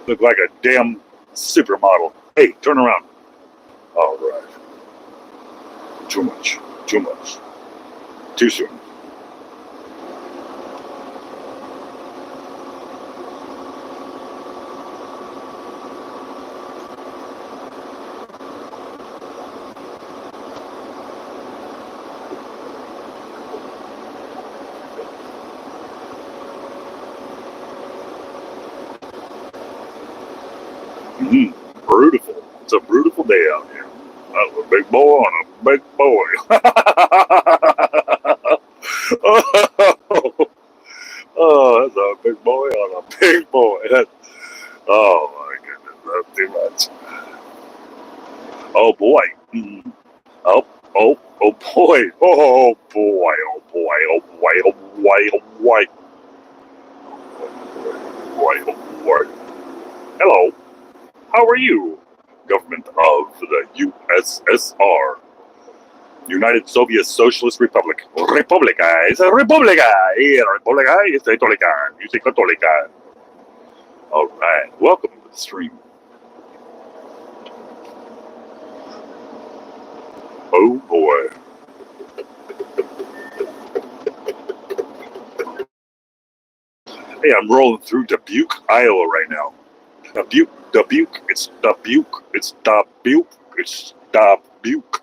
Look like a damn supermodel. Hey, turn around. All right. Too much. Too much. Too soon. Beautiful. It's a beautiful day out here. That's a big boy on a big boy. Oh, that's a big boy on a big boy. Oh my goodness, that's too much. Oh boy. Oh, oh boy. Oh boy, oh boy, oh boy, oh boy, oh boy. Oh boy. Hello. How are you? Government of the USSR. United Soviet Socialist Republic. República. Es República. República es católica. You say católica. All right. Welcome to the stream. Oh boy. Hey, I'm rolling through Dubuque, Iowa right now. Dubuque. It's Dubuque. It's Dubuque. It's Dubuque.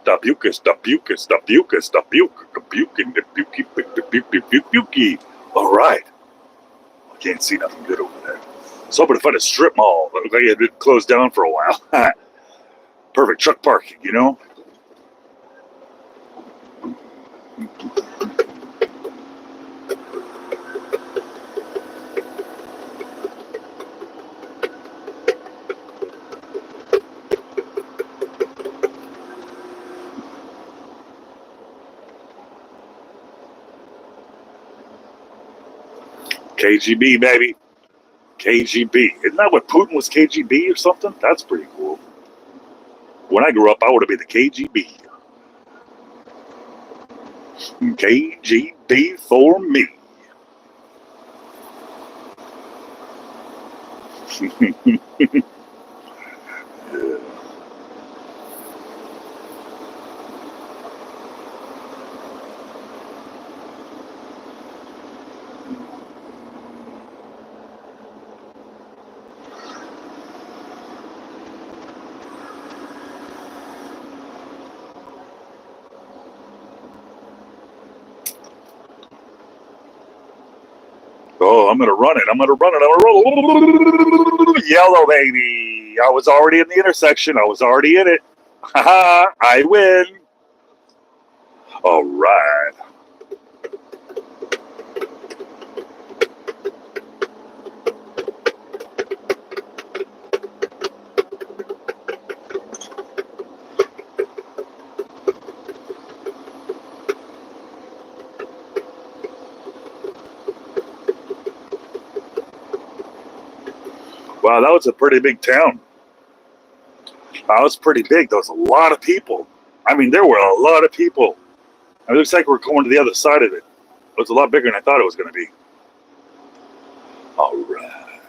Dubuque is Dubuque is Dubuque is Dubuque. Dubuque and Dubuque. All right. I can't see nothing good over there. So I'm going to find a strip mall. It looked like it had been closed down for a while. Perfect truck parking, you know? KGB, baby. KGB. Isn't that what Putin was, KGB or something? That's pretty cool. When I grew up, I would have been the KGB. KGB for me. Oh, I'm going to run it. I'm going to roll. Yellow, baby. I was already in the intersection. I was already in it. Haha, I win. All right. Wow, that was a pretty big town. That was pretty big. There was a lot of people. I mean, there were a lot of people. It looks like we're going to the other side of it. It was a lot bigger than I thought it was going to be. All right.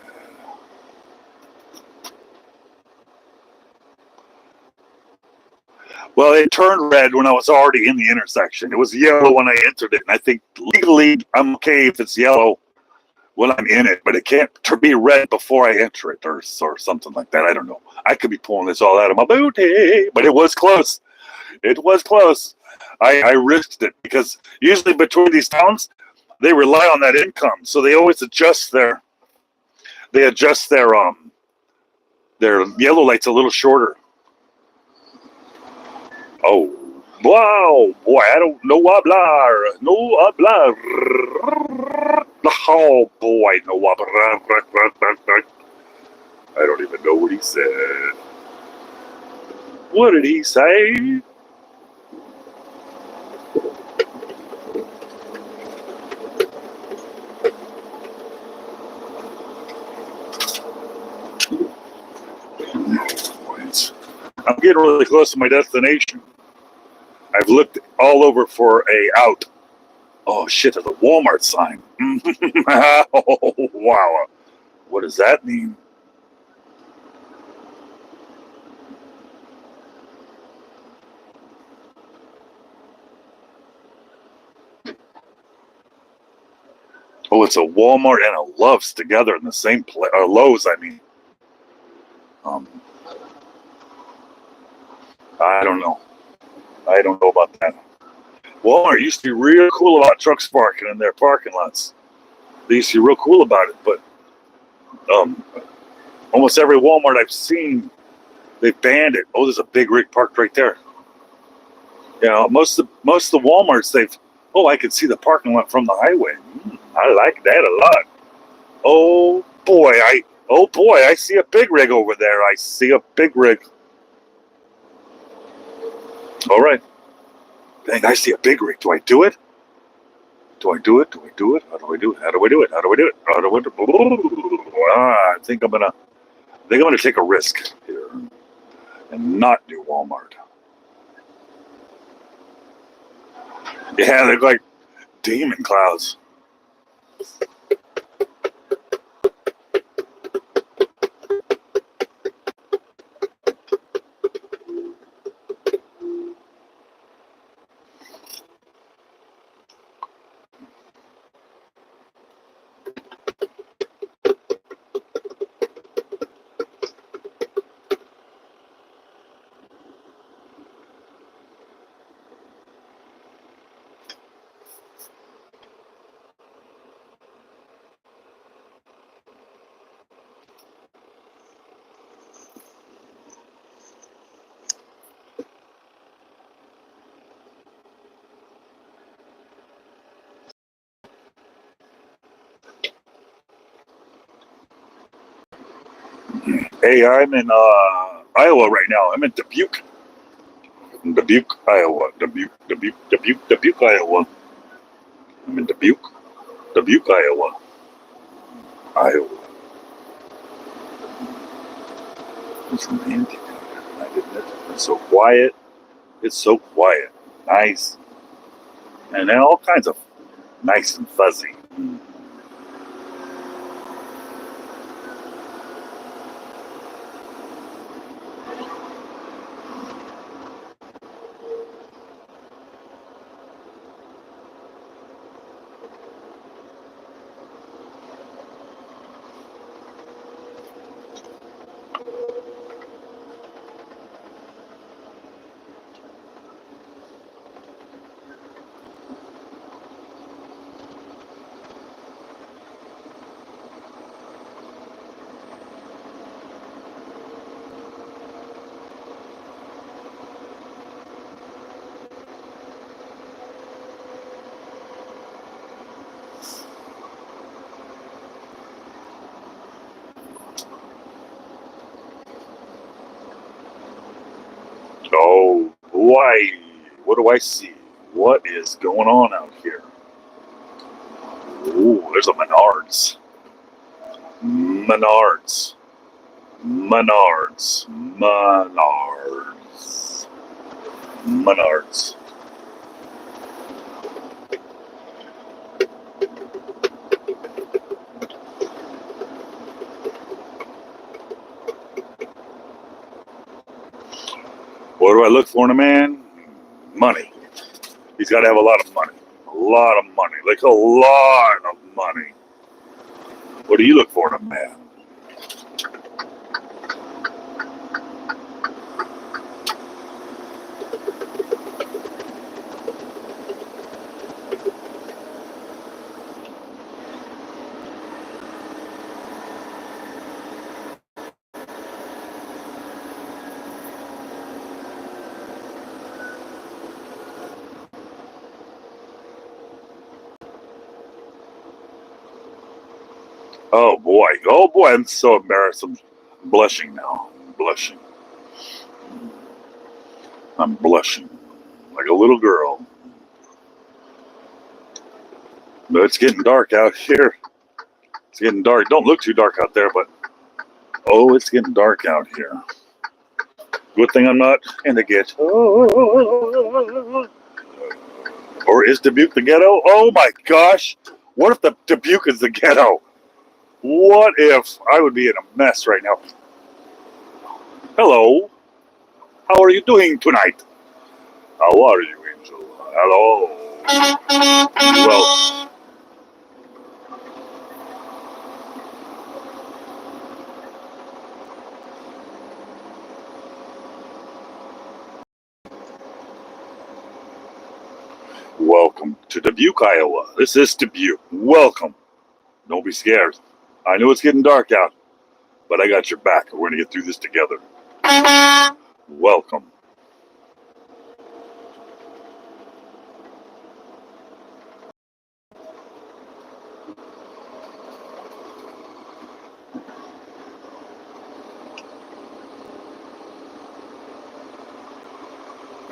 Well, it turned red when I was already in the intersection. It was yellow when I entered it. And I think legally I'm okay if it's yellow when I'm in it, but it can't be red before I enter it or something like that. I don't know. I could be pulling this all out of my booty, but it was close. It was close. I risked it because usually between these towns, they rely on that income. So they always adjust their yellow lights a little shorter. Oh, wow, boy, I don't know hablar. No hablar. Oh, boy, no hablar. I don't even know what he said. What did he say? I'm getting really close to my destination. I've looked all over for a out. Oh shit, there's a Walmart sign. Oh, wow. What does that mean? Oh, it's a Walmart and a Love's together in the same place. Lowe's, I mean. I don't know. I don't know about that. Walmart used to be real cool about trucks parking in their parking lots. They used to be real cool about it, but almost every Walmart I've seen, they banned it. Oh, there's a big rig parked right there. You know, most of the Walmarts, I can see the parking lot from the highway. I like that a lot. Oh boy, I see a big rig over there. I see a big rig. All right. Dang, I see a big rig. Do I do it? Do I do it? Do I do it? How do I do it? How do I do it? How do I do it? How do I do it? I think I'm gonna take a risk here and not do Walmart. Yeah, they're like demon clouds. Hey, I'm in Iowa right now. I'm in Dubuque. Dubuque, Iowa. Dubuque, Iowa. I'm in Dubuque, Iowa. Iowa. It's romantic. It's so quiet. It's so quiet. Nice. And then all kinds of nice and fuzzy. Oh boy, what do I see? What is going on out here? Ooh, there's a Menards. Menards. Menards. Menards. Menards. What do I look for in a man? Money. He's got to have a lot of money. A lot of money. Like a lot of money. What do you look for in a man? Oh boy, I'm so embarrassed. I'm blushing now. I'm blushing. I'm blushing like a little girl. But it's getting dark out here. It's getting dark. Don't look too dark out there, but oh, it's getting dark out here. Good thing I'm not in the ghetto. Or is Dubuque the ghetto? Oh my gosh. What if the Dubuque is the ghetto? What if I would be in a mess right now? Hello. How are you doing tonight? How are you, Angel? Hello. Well, Welcome to Dubuque, Iowa. This is Dubuque. Welcome. Don't be scared. I know it's getting dark out, but I got your back. We're going to get through this together. Welcome.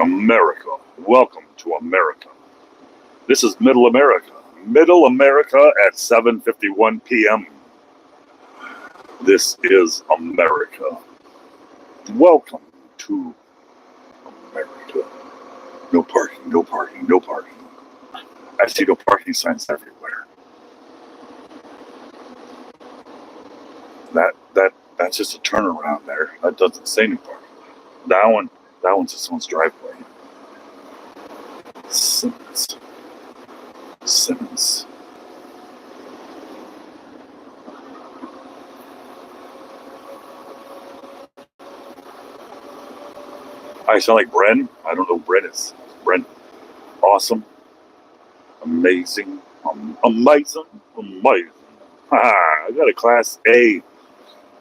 America. Welcome to America. This is Middle America. Middle America at 7:51 p.m. This is America. Welcome to America. No parking, no parking, no parking. I see no parking signs everywhere. That's just a turnaround there. That doesn't say no parking. That one's just someone's driveway. Simmons. I sound like Bren. I don't know who Bren is. Bren. Awesome. Amazing. Amazing. I got a Class A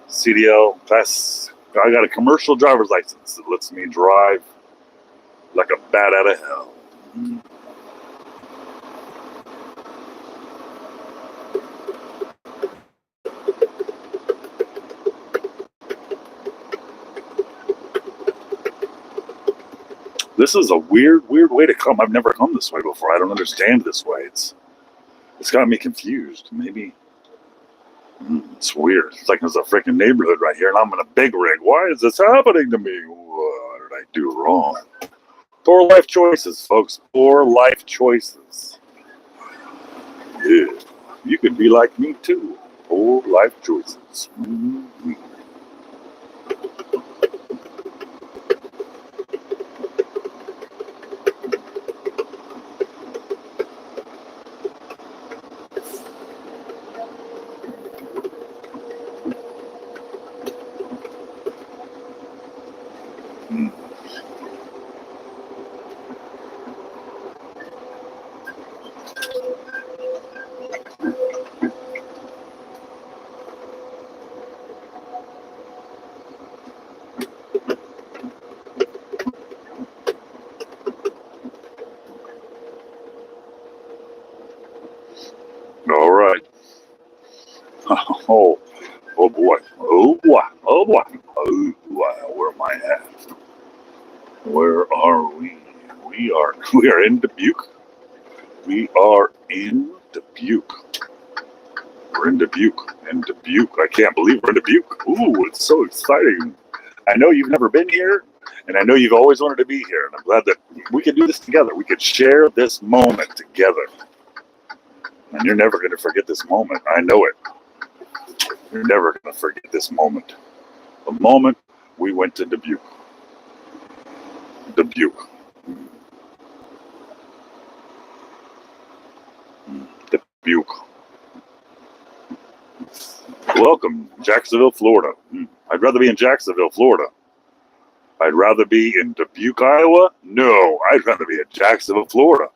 CDL. I got a commercial driver's license that lets me drive like a bat out of hell. This is a weird way to come. I've never come this way before. I don't understand this way. It's got me confused. Maybe it's weird. It's like there's a freaking neighborhood right here, and I'm in a big rig. Why is this happening to me? What did I do wrong? Poor life choices, folks. Poor life choices. Yeah, you could be like me too. Poor life choices. Mm-hmm. All right. Oh boy. Oh boy. Oh boy. Oh boy. Where am I at? Where are we? We are in Dubuque. We are in Dubuque. We're in Dubuque. I can't believe we're in Dubuque. Ooh, it's so exciting. I know you've never been here, and I know you've always wanted to be here, and I'm glad that we can do this together. We could share this moment together. And you're never going to forget this moment. I know it. You're never going to forget this moment. The moment we went to Dubuque. Dubuque. Dubuque. Welcome, Jacksonville, Florida. I'd rather be in Jacksonville, Florida. I'd rather be in Dubuque, Iowa. No, I'd rather be in Jacksonville, Florida.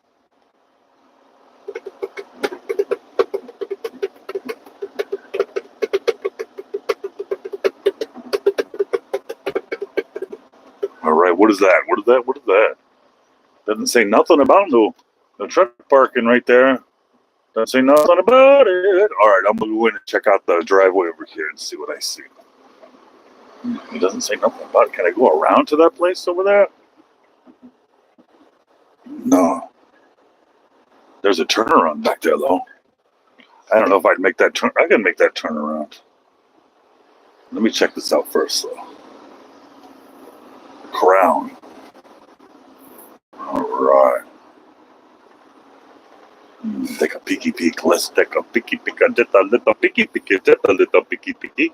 All right, what is that? What is that? Doesn't say nothing about no truck parking right there. Doesn't say nothing about it. All right, I'm going to go in and check out the driveway over here and see what I see. It doesn't say nothing about it. Can I go around to that place over there? No. There's a turnaround back there, though. I don't know if I'd make that turn. I can make that turnaround. Let me check this out first, though. Crown. All right. Take a peeky peek. Let's take a peeky peek. I did a little peeky peeky. Did a little peeky peeky.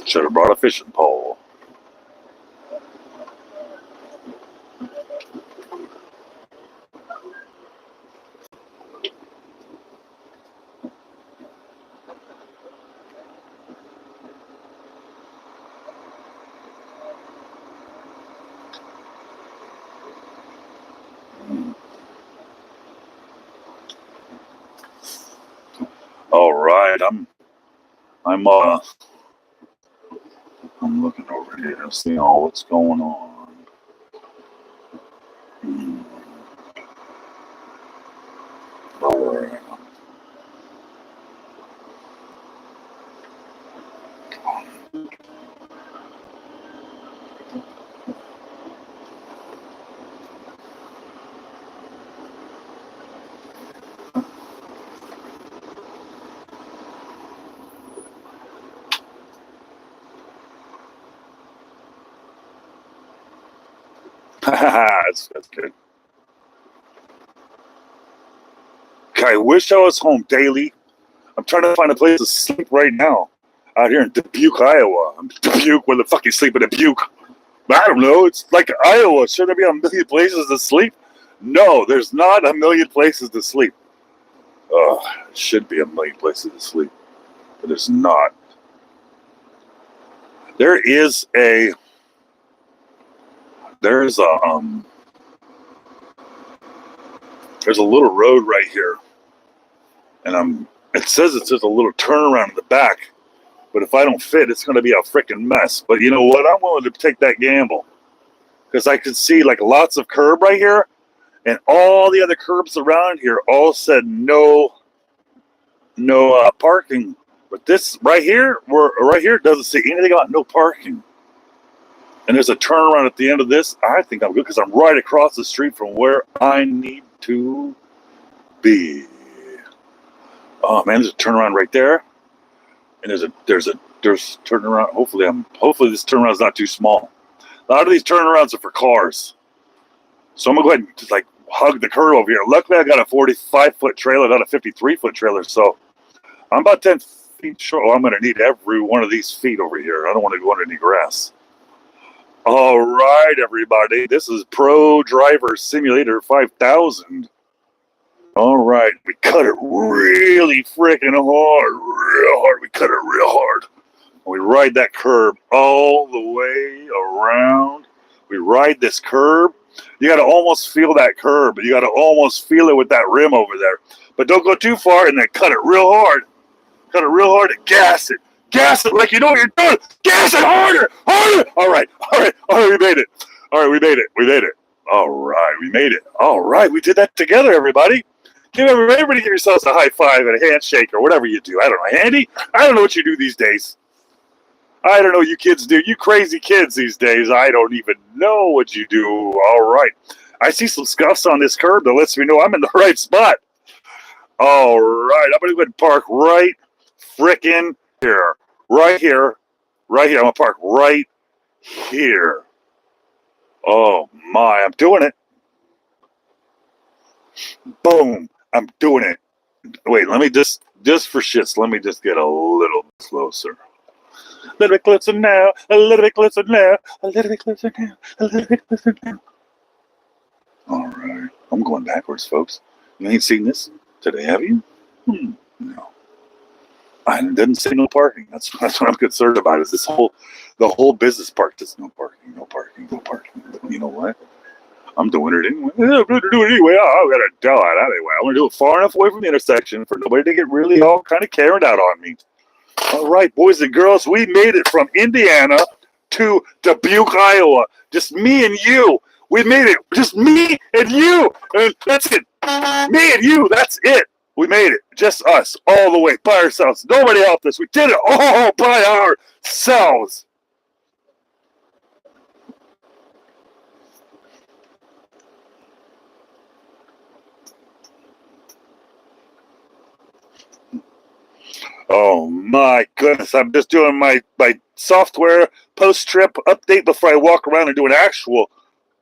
Should have brought a fishing pole. All right, I'm looking over here and seeing all what's going on. All right. that's good. I wish I was home daily. I'm trying to find a place to sleep right now. Out here in Dubuque, Iowa. I'm Dubuque, where the fuck you sleep in Dubuque? I don't know. It's like Iowa. Should there be a million places to sleep? No, there's not a million places to sleep. There should be a million places to sleep, but there's not. There is a. There's a There's a little road right here, and it says it's just a little turnaround in the back, but if I don't fit, it's going to be a freaking mess. But you know what? I'm willing to take that gamble because I could see like lots of curb right here, and all the other curbs around here all said no parking. But this right here, doesn't say anything about no parking. And there's a turnaround at the end of this. I think I'm good because I'm right across the street from where I need to be. Oh man, there's a turnaround right there, and there's turnaround. Hopefully this turnaround is not too small. A lot of these turnarounds are for cars, so I'm gonna go ahead and just like hug the curb over here. Luckily, I got a 45-foot trailer, not a 53-foot trailer, so I'm about 10 feet short. Oh, I'm gonna need every one of these feet over here. I don't want to go under any grass. All right, everybody, this is Pro Driver Simulator 5000. All right, we cut it really freaking hard, real hard. We cut it real hard. We ride that curb all the way around. We ride this curb. You got to almost feel that curb. You got to almost feel it with that rim over there. But don't go too far and then cut it real hard. Cut it real hard and gas it. Gas it like you know what you're doing. Gas it harder, harder. All right, we made it. All right, we made it. All right, we made it. All right, we did that together, everybody. Everybody give yourselves a high five and a handshake or whatever you do. I don't know, Andy. I don't know what you do these days. I don't know what you kids do. You crazy kids these days. I don't even know what you do. All right. I see some scuffs on this curb that lets me know I'm in the right spot. All right. I'm going to go ahead and park right frickin' here. Right here. Right here. I'm going to park right here. Oh, my. I'm doing it. Boom. I'm doing it. Wait, let me just for shits, let me just get a little closer. A little bit closer now, a little bit closer now, a little bit closer now, a little bit closer now. All right. I'm going backwards, folks. You ain't seen this today, have you? No. I didn't say no parking. That's what I'm concerned about is the whole business park. Just no parking, no parking, no parking. You know what? I'm doing it anyway. I'm going to do it anyway. I'm going to do it anyway. I'm going to do it far enough away from the intersection for nobody to get really all kind of carried out on me. All right, boys and girls, we made it from Indiana to Dubuque, Iowa. Just me and you. We made it. Just me and you. And that's it. Me and you. That's it. We made it. Just us. All the way by ourselves. Nobody helped us. We did it all by ourselves. Oh my goodness, I'm just doing my software post-trip update before I walk around and do an actual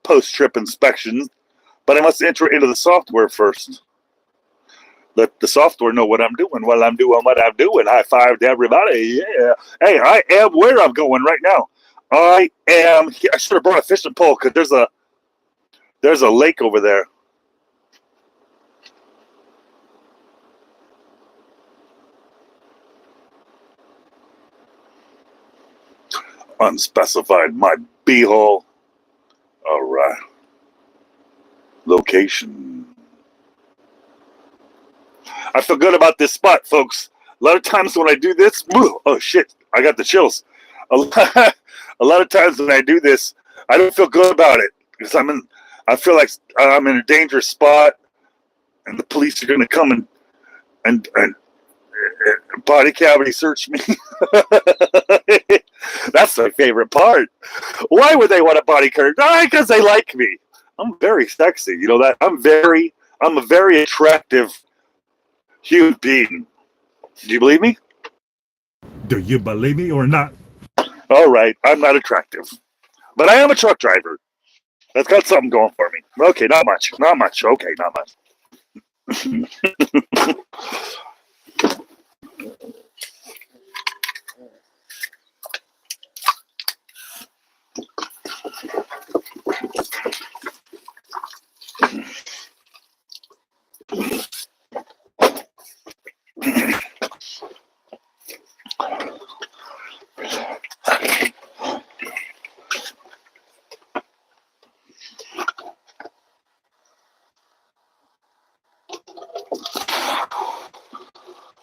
post-trip inspection. But I must enter it into the software first. Let the software know what I'm doing while I'm doing what I'm doing. High five to everybody. Yeah. Hey, I am where I'm going right now. I should have brought a fishing pole because there's a lake over there. Unspecified, my b-hole. All right. Location. I feel good about this spot, folks. A lot of times when I do this, oh shit, I got the chills. A lot of times when I do this, I don't feel good about it because I feel like I'm in a dangerous spot, and the police are going to come and body cavity search me. That's my favorite part. Why would they want a body cavity? Because they like me. I'm very sexy. You know that? I'm a very attractive human being. Do you believe me? Do you believe me or not? All right, I'm not attractive, but I am a truck driver. That's got something going for me. Okay, not much. Not much. Okay, not much.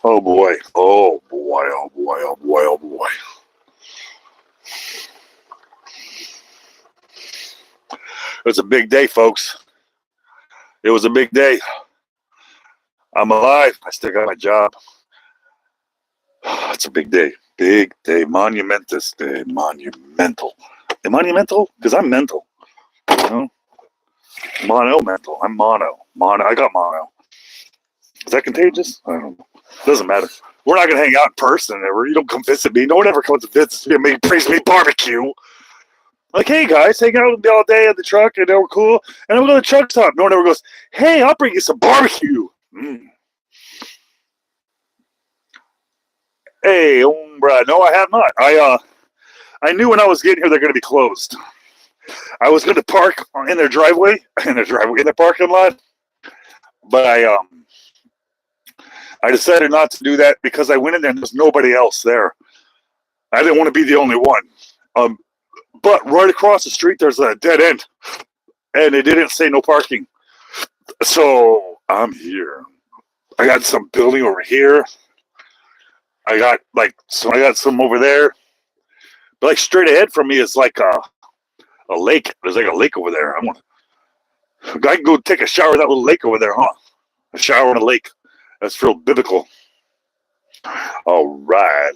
Oh boy. Oh boy. Oh boy. Oh boy. Oh boy. It was a big day, folks. It was a big day. I'm alive. I still got my job. It's a big day. Big day. Monumentous day. Monumental. Monumental? Because I'm mental. You know? Mono-mental. I'm mono. Mono. I got mono. Is that contagious? I don't know. Doesn't matter. We're not going to hang out in person ever. You don't come visit me. No one ever comes to visit me and brings me barbecue. Like, hey guys, hang out with me all day in the truck, and they were cool. And then we go to the truck stop. No one ever goes, hey, I'll bring you some barbecue. Hey, bruh, no, I have not. I knew when I was getting here they're going to be closed. I was going to park in their driveway, in their parking lot, but I decided not to do that because I went in there and there's nobody else there. I didn't want to be the only one. But right across the street there's a dead end, and it didn't say no parking. So I'm here. I got some building over here. I got some over there. But like straight ahead from me is like a lake. There's like a lake over there. I can go take a shower in that little lake over there, huh? A shower in a lake. That's real biblical. All right.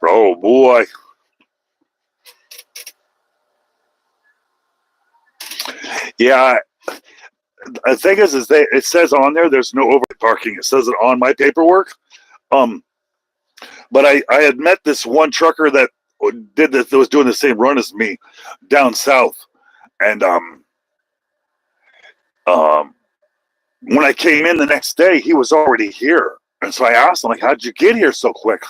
Oh boy. Yeah. The thing is it says on there's no overnight parking. It says it on my paperwork. But I had met this one trucker that was doing the same run as me down south, and when I came in the next day, he was already here, and so I asked him like, "How'd you get here so quick?"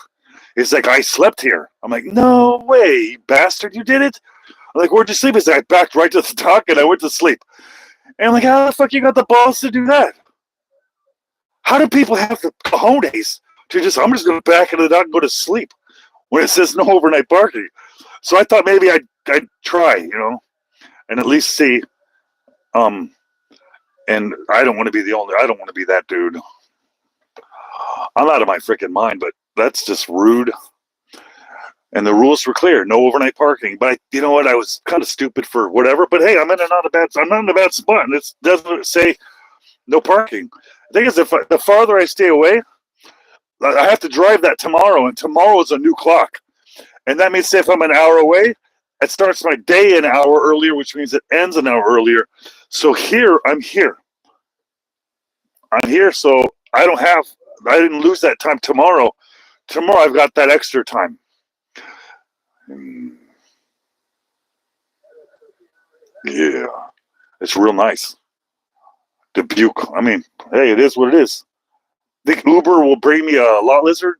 He's like, "I slept here." I'm like, "No way, you bastard! You did it!" I'm like, "Where'd you sleep?" He's like, "I backed right to the dock and I went to sleep." And I'm like, "How the fuck you got the balls to do that? How do people have the cojones to I'm just going to back into the dock and go to sleep when it says no overnight parking?" So I thought maybe I'd try, and at least see. And I don't want to be I don't want to be that dude. I'm out of my freaking mind, but that's just rude. And the rules were clear: no overnight parking. But you know what? I was kind of stupid for whatever. But hey, I'm not in a bad spot. And it doesn't say no parking. The thing is, if the farther I stay away, I have to drive that tomorrow, and tomorrow is a new clock. And that means if I'm an hour away, it starts my day an hour earlier, which means it ends an hour earlier. So I'm here. I'm here, so I didn't lose that time tomorrow. Tomorrow I've got that extra time. Yeah, it's real nice. Dubuque. I mean, hey, it is what it is. Think Uber will bring me a lot lizard?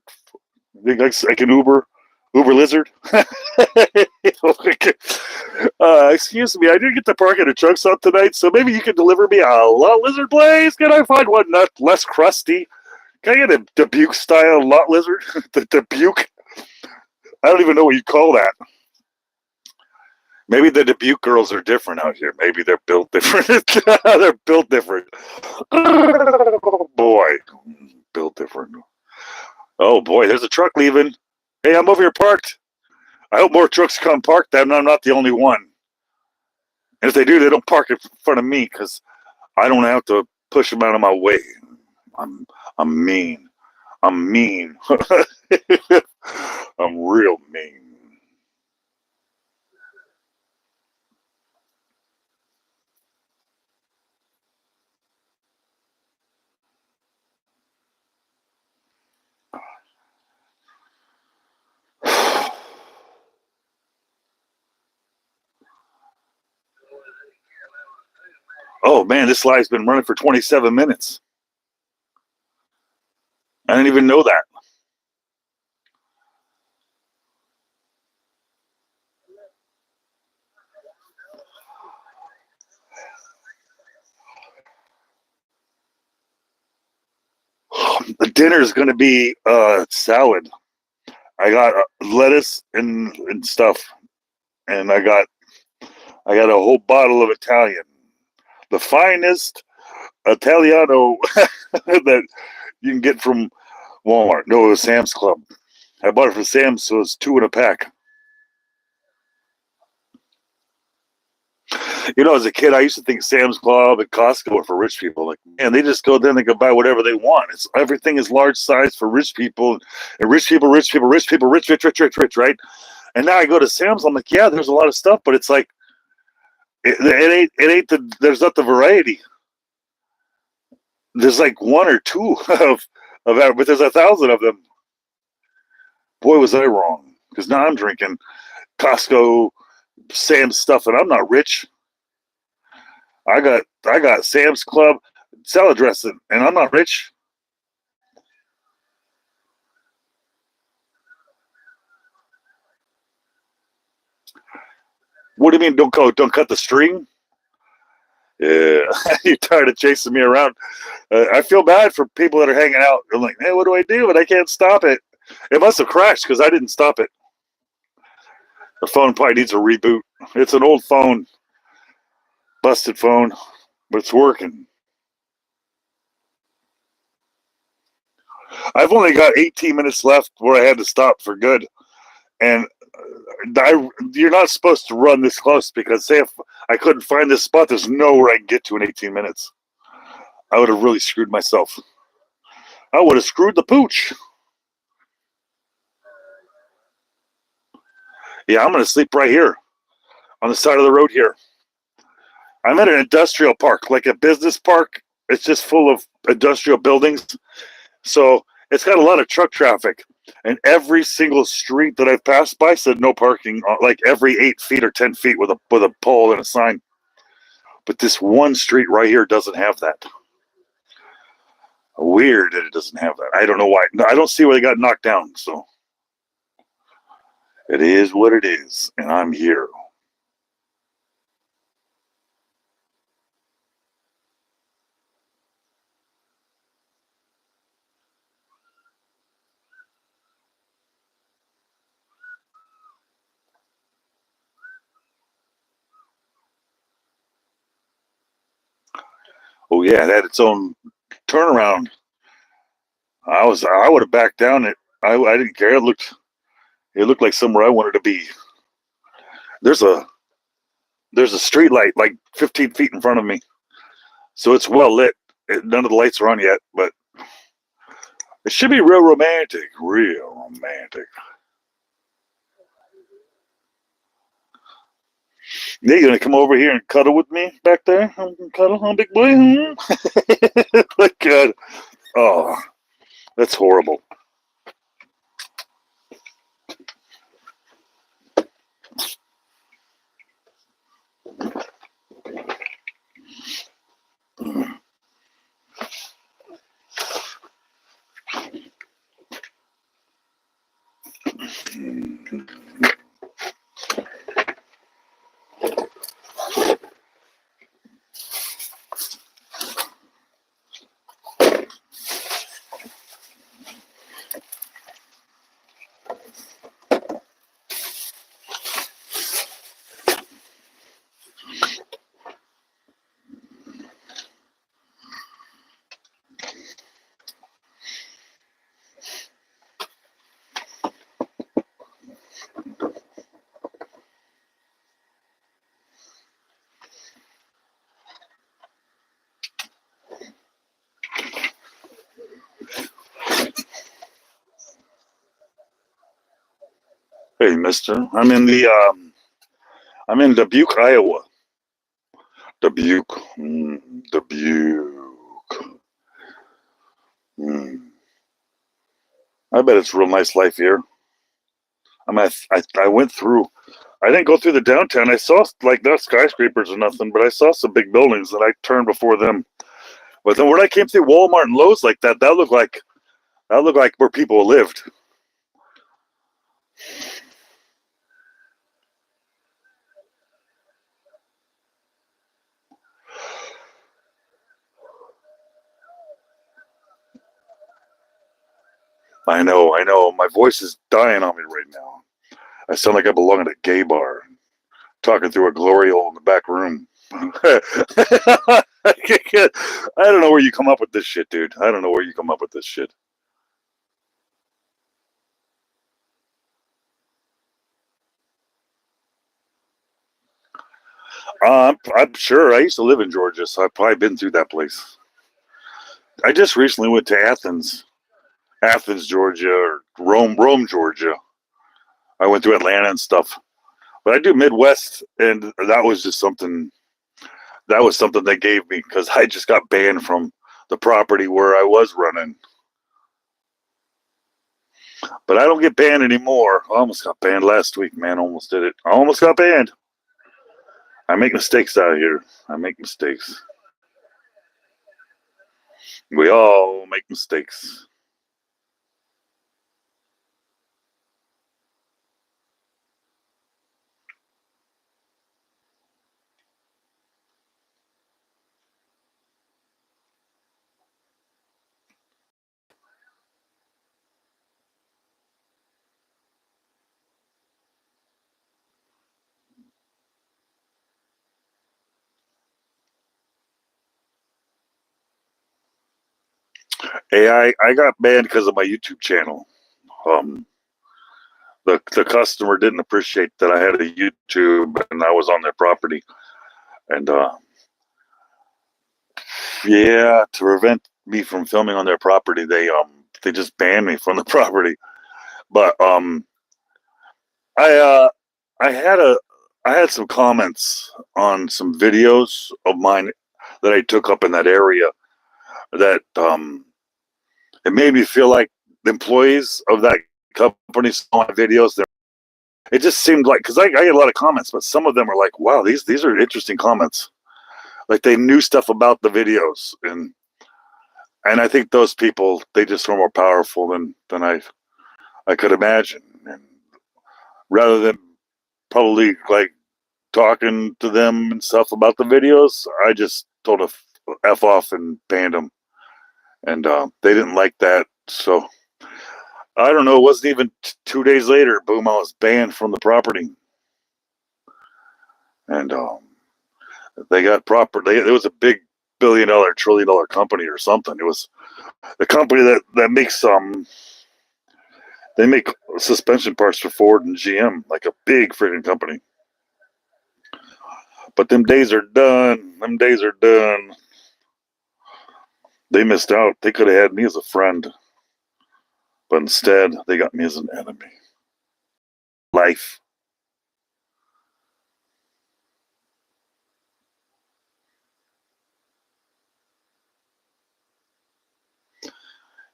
Think I can Uber lizard? Excuse me, I didn't get to park at a truck stop tonight, so maybe you can deliver me a lot lizard, please. Can I find one not less crusty? Can I get a Dubuque style lot lizard? The Dubuque. I don't even know what you call that. Maybe the Dubuque girls are different out here. Maybe they're built different. They're built different. Oh, boy, built different. Oh boy, there's a truck leaving. Hey, I'm over here parked. I hope more trucks come park them. I'm not the only one. And if they do, they don't park in front of me because I don't have to push them out of my way. I'm mean. I'm mean. I'm real mean. Oh man, this live's been running for 27 minutes. I didn't even know that. The dinner is going to be salad. I got lettuce and stuff, and I got a whole bottle of Italian, the finest Italiano that you can get from Walmart. No, it was Sam's Club. I bought it from Sam's, so it's 2 in a pack. You know, as a kid, I used to think Sam's Club and Costco were for rich people. Like, man, they just go there and they can buy whatever they want. Everything is large size for rich people, and rich people, rich, right? And now I go to Sam's, I'm like, yeah, there's a lot of stuff, but it's like, there's not the variety. There's like 1 or 2 of that, but there's 1,000 of them. Boy, was I wrong. Because now I'm drinking Costco, Sam's stuff, and I'm not rich. I got Sam's Club salad dressing, and I'm not rich. What do you mean? Don't cut the string? Yeah, you're tired of chasing me around. I feel bad for people that are hanging out. I'm like, hey, what do I do? And I can't stop it. It must have crashed because I didn't stop it. The phone probably needs a reboot. It's an old phone, busted phone, but it's working. I've only got 18 minutes left where I had to stop for good. And you're not supposed to run this close because say if I couldn't find this spot, there's nowhere I can get to in 18 minutes. I would have really screwed myself. I would have screwed the pooch. Yeah, I'm going to sleep right here on the side of the road here. I'm at an industrial park, like a business park. It's just full of industrial buildings. So it's got a lot of truck traffic. And every single street that I've passed by said no parking, like every 8 feet or 10 feet with a pole and a sign. But this one street right here doesn't have that. Weird that it doesn't have that. I don't know why. No, I don't see where they got knocked down. So it is what it is. And I'm here. Oh yeah, it had its own turnaround. I would have backed down it. I didn't care. It looked like somewhere I wanted to be. There's a street light like 15 feet in front of me, so it's well lit. None of the lights are on yet, but it should be real romantic. Real romantic. Yeah, you gonna come over here and cuddle with me back there? Cuddle, huh, big boy? Look good. Oh, that's horrible. Hey, mister. I'm in Dubuque, Iowa. Dubuque. Dubuque. I bet it's a real nice life here. I went through. I didn't go through the downtown. I saw like not skyscrapers or nothing, but I saw some big buildings and I turned before them. But then when I came through Walmart and Lowe's like that, that looked like where people lived. I know. My voice is dying on me right now. I sound like I belong in a gay bar, talking through a glory hole in the back room. I don't know where you come up with this shit, dude. I don't know where you come up with this shit. I'm sure. I used to live in Georgia, so I've probably been through that place. I just recently went to Athens, Georgia, or Rome, Georgia. I went through Atlanta and stuff. But I do Midwest, and that was just something. That was something they gave me because I just got banned from the property where I was running. But I don't get banned anymore. I almost got banned last week, man. Almost did it. I almost got banned. I make mistakes out here. I make mistakes. We all make mistakes. Hey, I got banned because of my YouTube channel. Um, the customer didn't appreciate that I had a YouTube and I was on their property, and yeah, to prevent me from filming on their property, they just banned me from the property. But I I had a I had some comments on some videos of mine that I took up in that area that it made me feel like the employees of that company saw my videos. It just seemed like because I get a lot of comments, but some of them are like, "Wow, these are interesting comments." Like they knew stuff about the videos, and I think those people they just were more powerful than I could imagine. And rather than probably like talking to them and stuff about the videos, I just told a f off and banned them, and they didn't like that. So I don't know. It wasn't even 2 days later. Boom! I was banned from the property, and they got proper. It was a big billion-dollar, trillion-dollar company or something. It was the company that makes they make suspension parts for Ford and GM, like a big freaking company. But them days are done. Them days are done. They missed out. They could have had me as a friend, but instead they got me as an enemy. Life.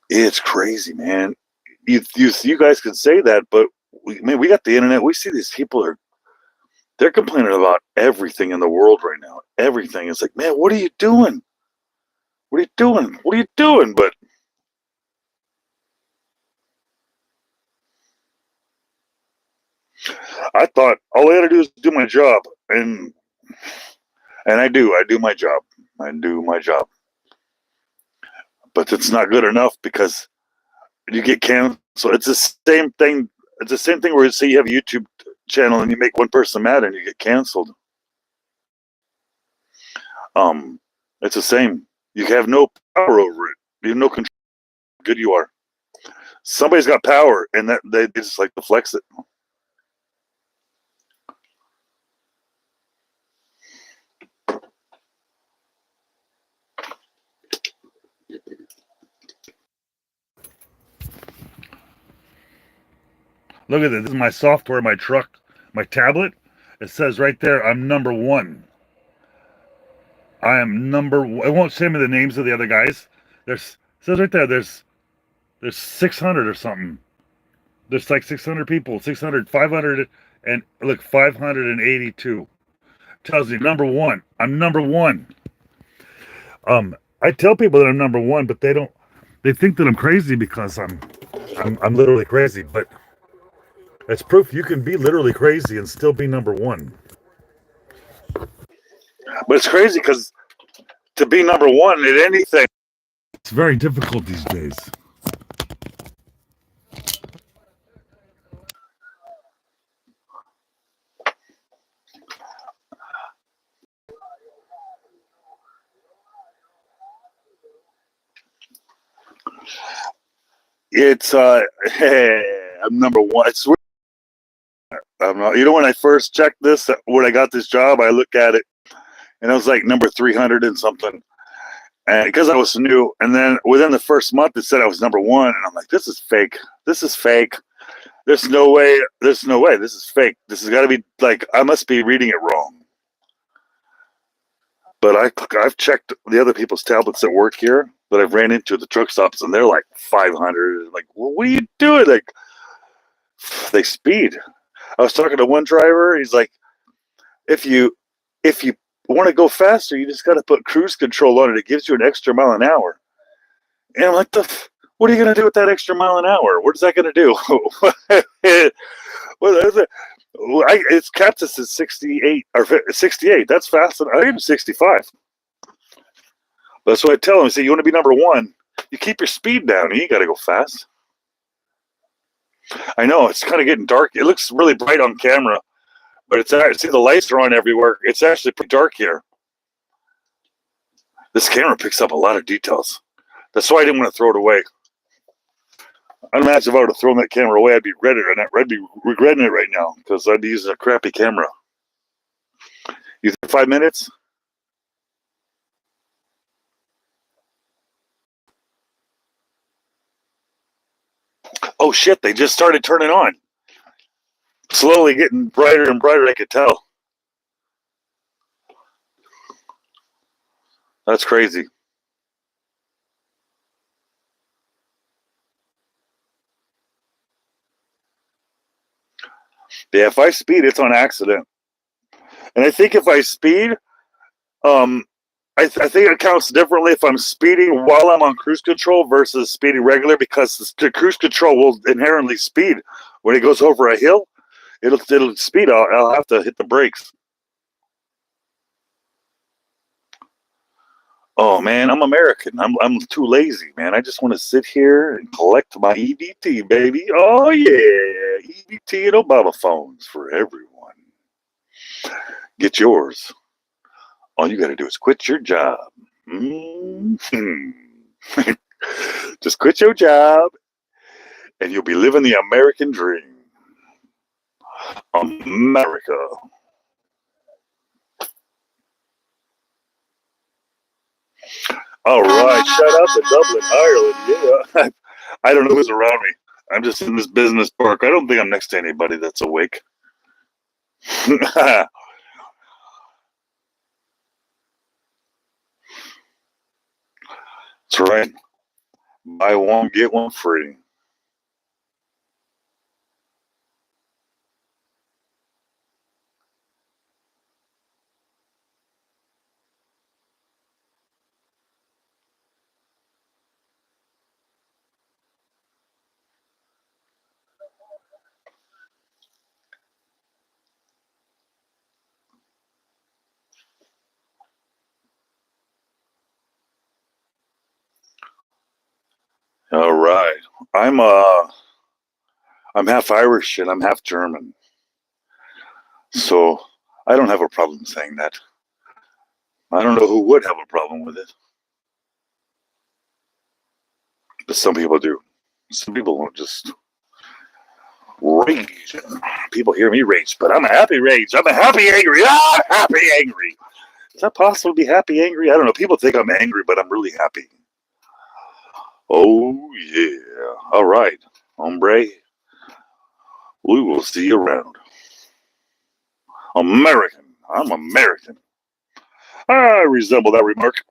It's crazy, man. You guys can say that, but we got the internet. We see these people they're complaining about everything in the world right now. Everything. It's like, man, what are you doing? What are you doing? What are you doing? But I thought all I had to do is do my job, and I do my job. I do my job. But it's not good enough because you get canceled. It's the same thing. It's the same thing where you say you have a YouTube channel and you make one person mad and you get canceled. It's the same. You have no power over it. You have no control how good you are. Somebody's got power, and that they just like to flex it. Look at this. This is my software, my truck, my tablet. It says right there, I'm number one. I am number one. It won't show me the names of the other guys. It says right there, there's 600 or something. There's like 600 people, 600, 500, and look, 582. Tells you number one. I'm number one. I tell people that I'm number one, but they think that I'm crazy because I'm literally crazy, but it's proof you can be literally crazy and still be number one. But it's crazy because to be number one at anything, it's very difficult these days. it's hey, I'm number one. It's I'm not, when I first checked this, when I got this job, I look at it and I was like number 300 and something. And because I was new, and then within the first month, it said I was number one, and I'm like, this is fake. This is fake. There's no way. There's no way. This is fake. This has got to be like I must be reading it wrong. But I've checked the other people's tablets that work here that I've ran into at the truck stops, and they're like 500. Like, well, what are you doing? Like, they speed. I was talking to one driver. He's like, if you want to go faster, you just got to put cruise control on it. It gives you an extra mile an hour. And I'm like, what are you going to do with that extra mile an hour? What is that going to do? What is it? It's capped us at 68 or 68. That's fast. I am 65. That's what I tell them. I say, you want to be number one, you keep your speed down. You got to go fast. I know it's kind of getting dark. It looks really bright on camera, but it's see the lights are on everywhere. It's actually pretty dark here. This camera picks up a lot of details. That's why I didn't want to throw it away. I imagine if I would have thrown that camera away, I'd be regretting it right now because I'd be using a crappy camera. You think 5 minutes? Oh shit, they just started turning on. Slowly getting brighter and brighter, I could tell. That's crazy. Yeah, if I speed, it's on accident. And I think if I speed, I think it counts differently if I'm speeding while I'm on cruise control versus speeding regular, because the cruise control will inherently speed. When it goes over a hill, it'll speed. I'll have to hit the brakes. Oh man, I'm American. I'm too lazy, man. I just want to sit here and collect my EBT, baby. Oh yeah, EBT and Obama phones for everyone. Get yours. All you got to do is quit your job. Mm-hmm. Just quit your job, and you'll be living the American dream. America. All right, shout out to Dublin, Ireland. Yeah, I don't know who's around me. I'm just in this business park. I don't think I'm next to anybody that's awake. That's right. Buy one, get one free. I'm half Irish and I'm half German. So I don't have a problem saying that. I don't know who would have a problem with it. But some people do. Some people will just rage. People hear me rage, but I'm a happy rage. I'm a happy angry. Ah, happy angry. Is that possible to be happy angry? I don't know. People think I'm angry, but I'm really happy. Oh, yeah. All right, hombre. We will see you around. American. I'm American. I resemble that remark.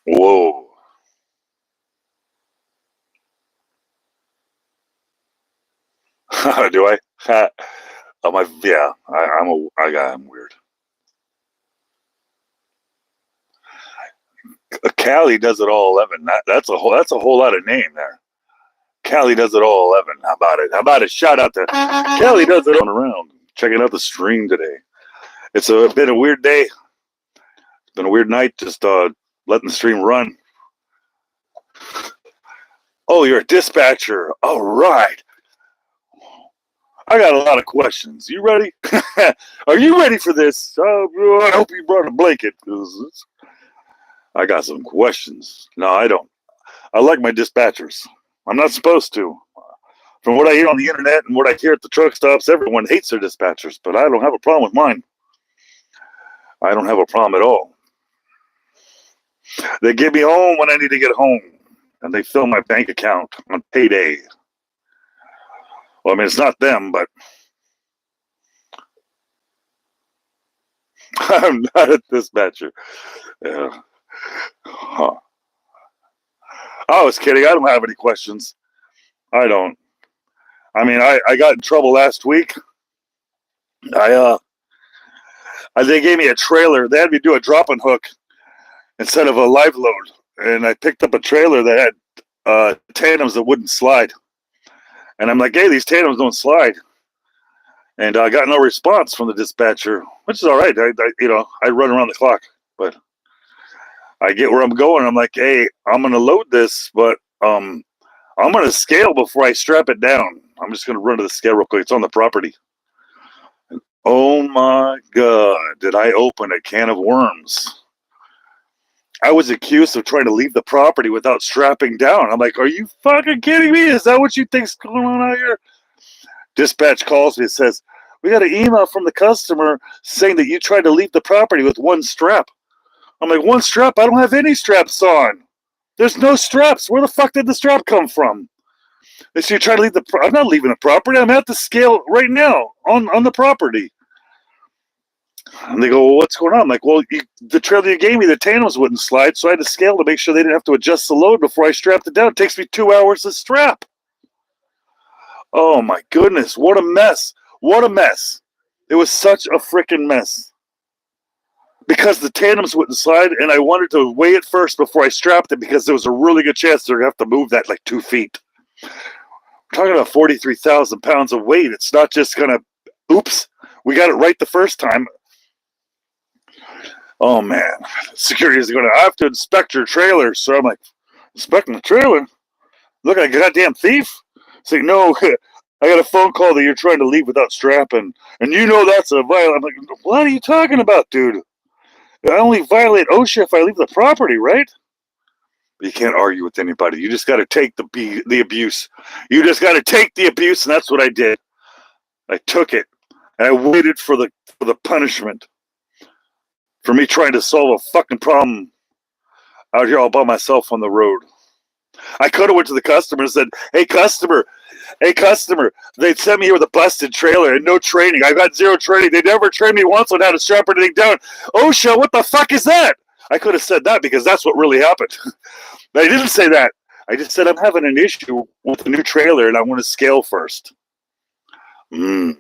Whoa. Do I? I'm weird. Cali does it all 11. That's a whole lot of name there. Cali does it all 11. How about it? How about a shout out to Cali does it on around. Checking out the stream today. It's been a weird day. It's been a weird night. Just letting the stream run. Oh, you're a dispatcher. All right. I got a lot of questions. You ready? Are you ready for this? I hope you brought a blanket. I got some questions. No, I don't. I like my dispatchers. I'm not supposed to. From what I hear on the internet and what I hear at the truck stops, everyone hates their dispatchers, but I don't have a problem with mine. I don't have a problem at all. They get me home when I need to get home, and they fill my bank account on payday. Well, I mean, it's not them, but I'm not a dispatcher. Yeah. Huh. I was kidding. I don't have any questions. I don't. I mean, I got in trouble last week. They gave me a trailer. They had me do a drop and hook instead of a live load, and I picked up a trailer that had tandems that wouldn't slide. And I'm like, hey, these tandems don't slide. And I got no response from the dispatcher, which is all right. I run around the clock, but I get where I'm going. I'm like, hey, I'm going to load this, but I'm going to scale before I strap it down. I'm just going to run to the scale real quick. It's on the property. And, oh my God, did I open a can of worms? I was accused of trying to leave the property without strapping down. I'm like, are you fucking kidding me? Is that what you think's going on out here? Dispatch calls me and says, we got an email from the customer saying that you tried to leave the property with one strap. I'm like, one strap? I don't have any straps on. There's no straps. Where the fuck did the strap come from? They say, you try to leave I'm not leaving the property. I'm at the scale right now on the property. And they go, well, what's going on? I'm like, well, the trailer you gave me, the tandems wouldn't slide, so I had to scale to make sure they didn't have to adjust the load before I strapped it down. It takes me 2 hours to strap. Oh, my goodness. What a mess. What a mess. It was such a freaking mess. Because the tandems wouldn't slide, and I wanted to weigh it first before I strapped it because there was a really good chance they're going to have to move that like 2 feet. We're talking about 43,000 pounds of weight. It's not just going to, oops, we got it right the first time. Oh, man. Security is going to, I have to inspect your trailer. So I'm like, inspecting the trailer? Look like a goddamn thief? Say, no, I got a phone call that you're trying to leave without strapping. And you know that's a violation. I'm like, what are you talking about, dude? I only violate OSHA if I leave the property, right? You can't argue with anybody. You just got to take the abuse. You just got to take the abuse, and that's what I did. I took it, and I waited for the punishment for me trying to solve a fucking problem out here all by myself on the road. I could have went to the customer and said, hey, customer, they sent me here with a busted trailer and no training. I got zero training. They never trained me once on how to strap anything down. OSHA, what the fuck is that? I could have said that because that's what really happened. But I didn't say that. I just said I'm having an issue with the new trailer and I want to scale first. Mm.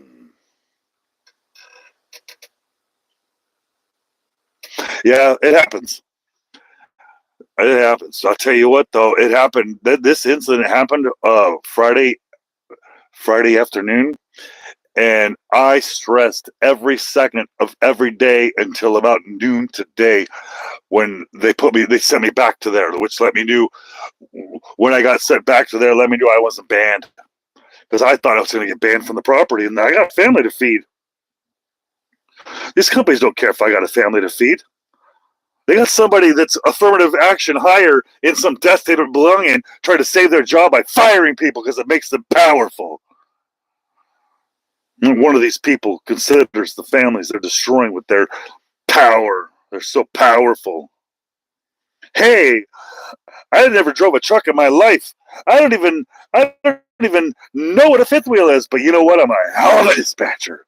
Yeah, it happens. It happens. I'll tell you what, though, it happened. This incident happened Friday afternoon, and I stressed every second of every day until about noon today when they sent me back to there, which let me know when I got sent back to there, let me know I wasn't banned because I thought I was going to get banned from the property, and I got a family to feed. These companies don't care if I got a family to feed. They got somebody that's affirmative action hire in some desk they don't belong in, trying to save their job by firing people because it makes them powerful. And one of these people considers the families they're destroying with their power. They're so powerful. Hey, I never drove a truck in my life. I don't even know what a fifth wheel is, but you know what? I'm a hell of a dispatcher.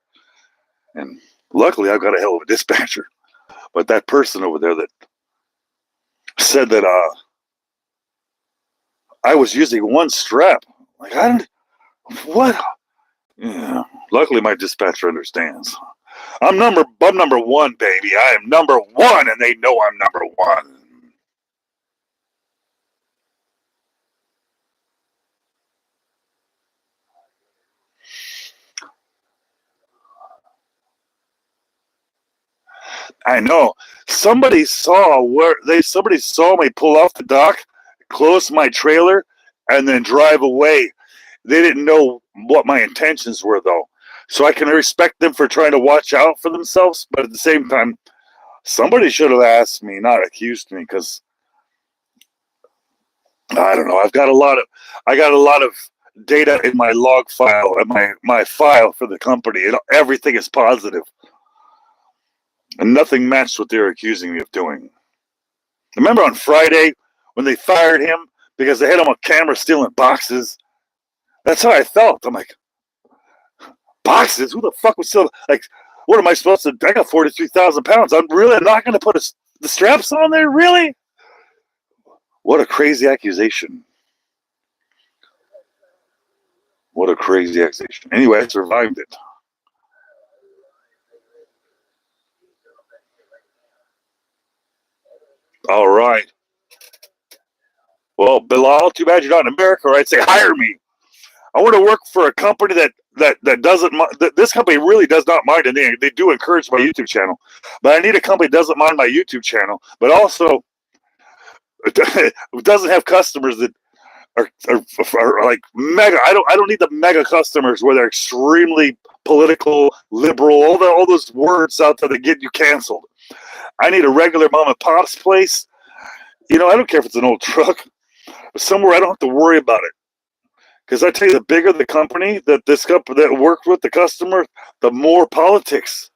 And luckily I've got a hell of a dispatcher. But that person over there that said that I was using one strap. Like, I don't, what? Yeah. Luckily, my dispatcher understands. I'm number one, baby. I am number one, and they know I'm number one. I know. Somebody saw me pull off the dock, close my trailer, and then drive away. They didn't know what my intentions were, though. So I can respect them for trying to watch out for themselves, but at the same time, somebody should have asked me, not accused me, because I don't know. I got a lot of data in my log file and my file for the company. Everything is positive, and nothing matched what they were accusing me of doing. Remember on Friday when they fired him because they had him on camera stealing boxes? That's how I felt. I'm like, boxes? Who the fuck was still like? What am I supposed to? I got 43,000 pounds. I'm really not going to put the straps on there. Really? What a crazy accusation. What a crazy accusation. Anyway, I survived it. All right. Well, Bilal, too bad you're not in America, or I'd say hire me. I want to work for a company that doesn't that this company really does not mind, and they do encourage my YouTube channel. But I need a company that doesn't mind my YouTube channel, but also doesn't have customers that are like mega. I don't need the mega customers where they're extremely political, liberal, all those words out there that get you canceled. I need a regular mom and pop's place. I don't care if it's an old truck, but somewhere I don't have to worry about it. Because I tell you, the bigger the company that worked with the customer, the more politics.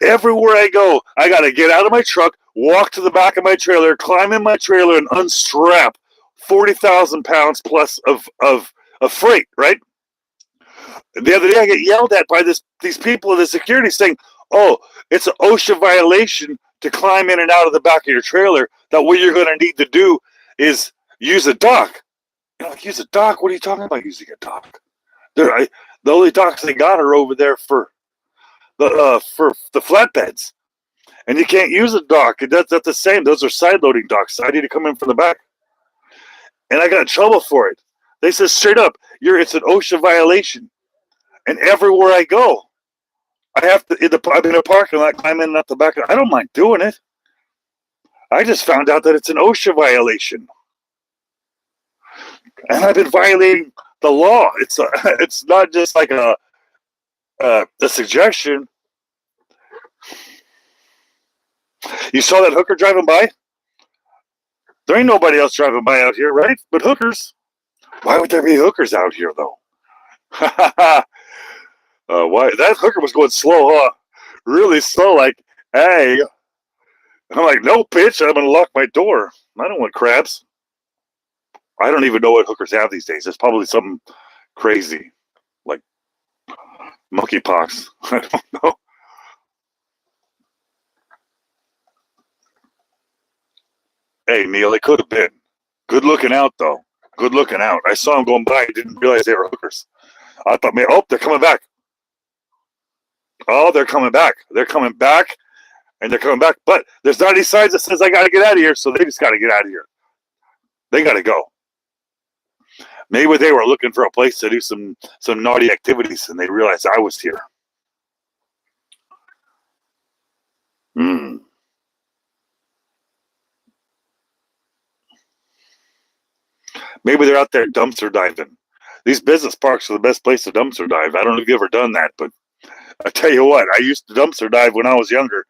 Everywhere I go, I got to get out of my truck, walk to the back of my trailer, climb in my trailer, and unstrap 40,000 pounds plus of freight, right? The other day, I get yelled at by these people in the security saying, oh, it's an OSHA violation to climb in and out of the back of your trailer, that what you're going to need to do is use a dock. Like, use a dock? What are you talking about using a dock? The only docks they got are over there for the flatbeds. And you can't use a dock. That's the same. Those are side loading docks. I need to come in from the back. And I got in trouble for it. They said straight up, it's an OSHA violation. And everywhere I go, I have to, I'm in a parking lot, climb in and out the back. I don't mind doing it. I just found out that it's an OSHA violation. And I've been violating the law. It's not just like a suggestion. You saw that hooker driving by? There ain't nobody else driving by out here, right? But hookers. Why would there be hookers out here, though? Why? That hooker was going slow, huh? Really slow, like, hey. I'm like, no, bitch, I'm going to lock my door. I don't want crabs. I don't even know what hookers have these days. It's probably something crazy, like monkeypox. I don't know. Hey, Neil, it could have been. Good looking out, though. Good looking out. I saw him going by. I didn't realize they were hookers. I thought, man, oh, they're coming back. Oh, they're coming back. They're coming back, and they're coming back. But there's not any signs that says I got to get out of here, so they just got to get out of here. They got to go. Maybe they were looking for a place to do some naughty activities, and they realized I was here. Hmm. Maybe they're out there dumpster diving. These business parks are the best place to dumpster dive. I don't know if you've ever done that, but I tell you what, I used to dumpster dive when I was younger,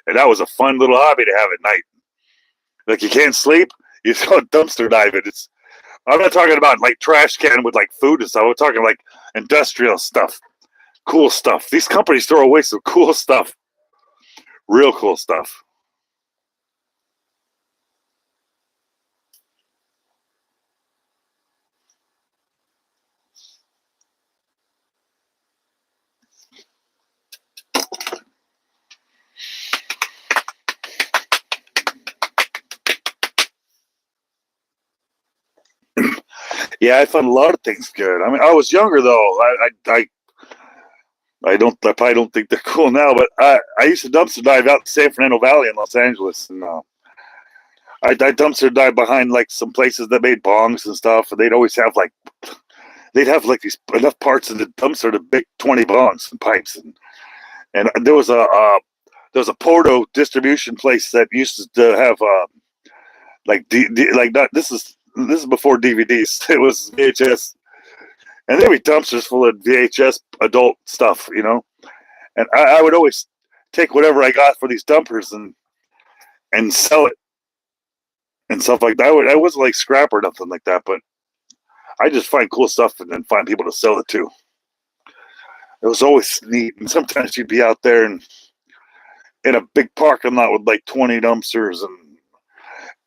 and that was a fun little hobby to have at night. Like you can't sleep, you just go dumpster diving. I'm not talking about like trash can with like food and stuff. I'm talking like industrial stuff, cool stuff. These companies throw away some cool stuff, real cool stuff. Yeah, I found a lot of things good. I mean, I was younger though. I probably don't think they're cool now, but I used to dumpster dive out in San Fernando Valley in Los Angeles, and I dumpster dive behind like some places that made bongs and stuff, and they'd have like these enough parts in the dumpster to make 20 bongs and pipes, and there was a Porto distribution place that used to have like not this is before DVDs. It was VHS, and there were dumpsters full of VHS adult stuff, And I would always take whatever I got for these dumpers and sell it and stuff like that. I wasn't like scrap or nothing like that, but I just find cool stuff and then find people to sell it to. It was always neat, and sometimes you'd be out there and in a big parking lot with like 20 dumpsters,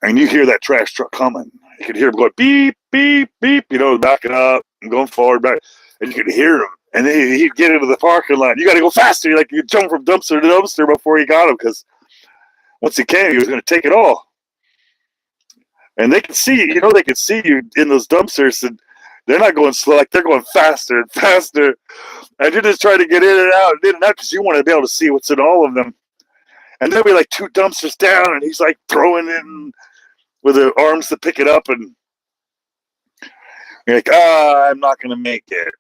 and you hear that trash truck coming. You could hear him going beep, beep, beep, backing up and going forward, back, and you could hear him. And then he'd get into the parking lot. You got to go faster. You jump from dumpster to dumpster before he got him, because once he came, he was going to take it all. And they could see, they could see you in those dumpsters, and they're not going slow, like they're going faster and faster. And you're just trying to get in and out, because you want to be able to see what's in all of them. And there'll be like 2 dumpsters down, and he's like throwing it in with the arms to pick it up, and you're like, I'm not going to make it.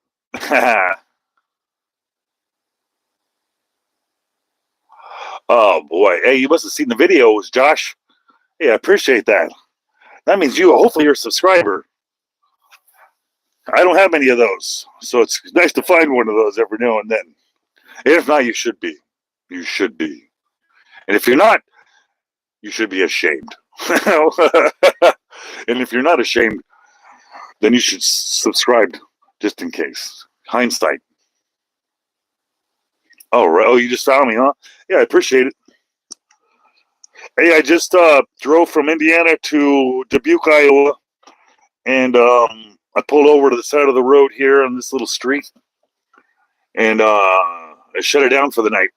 Oh boy. Hey, you must have seen the videos, Josh. Hey, I appreciate that. That means hopefully you're a subscriber. I don't have many of those, so it's nice to find one of those every now and then. And if not, you should be. You should be. And if you're not, you should be ashamed. And if you're not ashamed, then you should subscribe just in case. Hindsight. Oh, right. Oh, you just found me, huh? Yeah, I appreciate it. Hey, I just drove from Indiana to Dubuque, Iowa, and I pulled over to the side of the road here on this little street, and I shut it down for the night.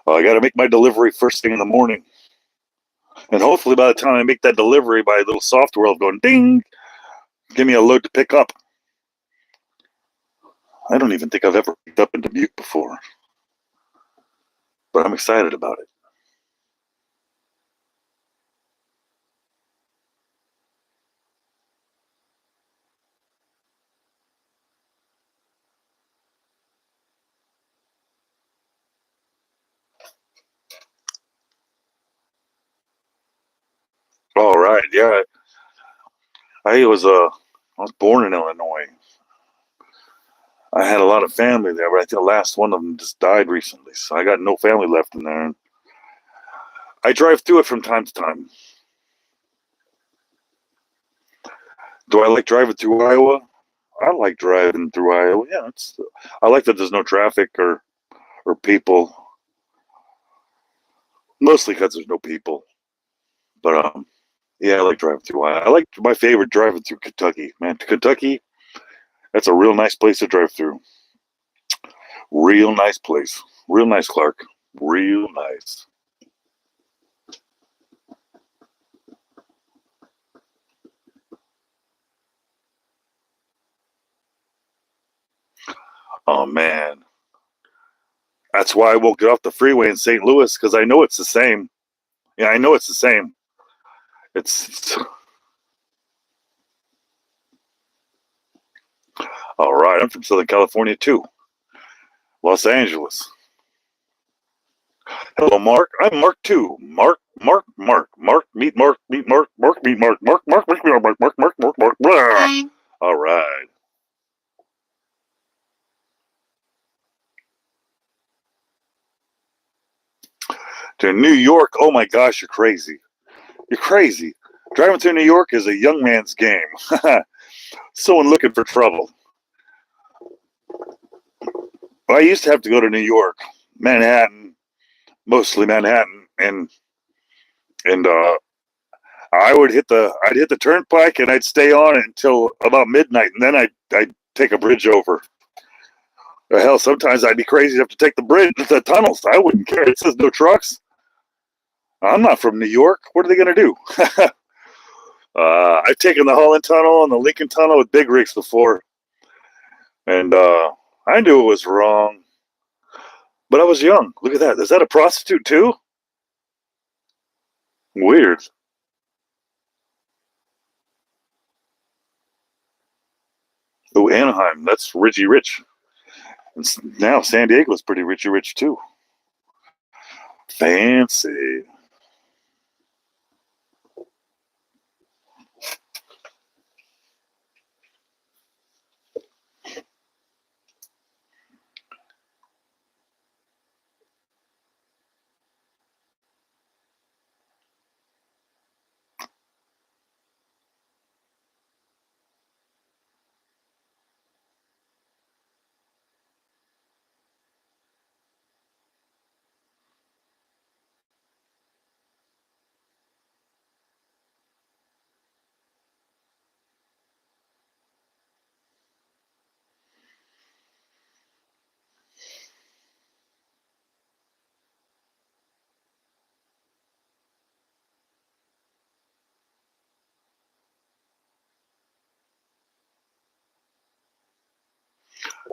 I got to make my delivery first thing in the morning, and hopefully by the time I make that delivery, my little software will go ding, give me a load to pick up. I don't even think I've ever picked up in Dubuque before, but I'm excited about it. All right, yeah. I was born in Illinois. I had a lot of family there, but I think the last one of them just died recently, so I got no family left in there. I drive through it from time to time. Do I like driving through Iowa? I like driving through Iowa. Yeah, I like that there's no traffic or people. Mostly because there's no people. But yeah, I like driving through Iowa. I like my favorite driving through Kentucky. Man, Kentucky, that's a real nice place to drive through. Real nice place. Real nice, Clark. Real nice. Oh man, that's why I won't get off the freeway in St. Louis, because I know it's the same. Yeah, I know it's the same. It's all right. I'm from Southern California too, Los Angeles. Hello, Mark. I'm Mark too. Mark. Meet Mark. Meet Mark. Mark. Meet Mark. Mark. Meet Mark. Mark. Blah. All right. To New York. Oh my gosh, you're crazy. You're crazy. Driving through New York is a young man's game. Someone looking for trouble. I used to have to go to New York, Manhattan, mostly Manhattan, and I'd hit the turnpike and I'd stay on it until about midnight, and then I'd take a bridge over. Hell, sometimes I'd be crazy enough to take the tunnels. I wouldn't care. It says no trucks. I'm not from New York. What are they gonna do? I've taken the Holland Tunnel and the Lincoln Tunnel with big rigs before, and I knew it was wrong, but I was young. Look at that. Is that a prostitute too? Weird. Oh, Anaheim. That's Richie Rich. And now San Diego's pretty Richie Rich too. Fancy.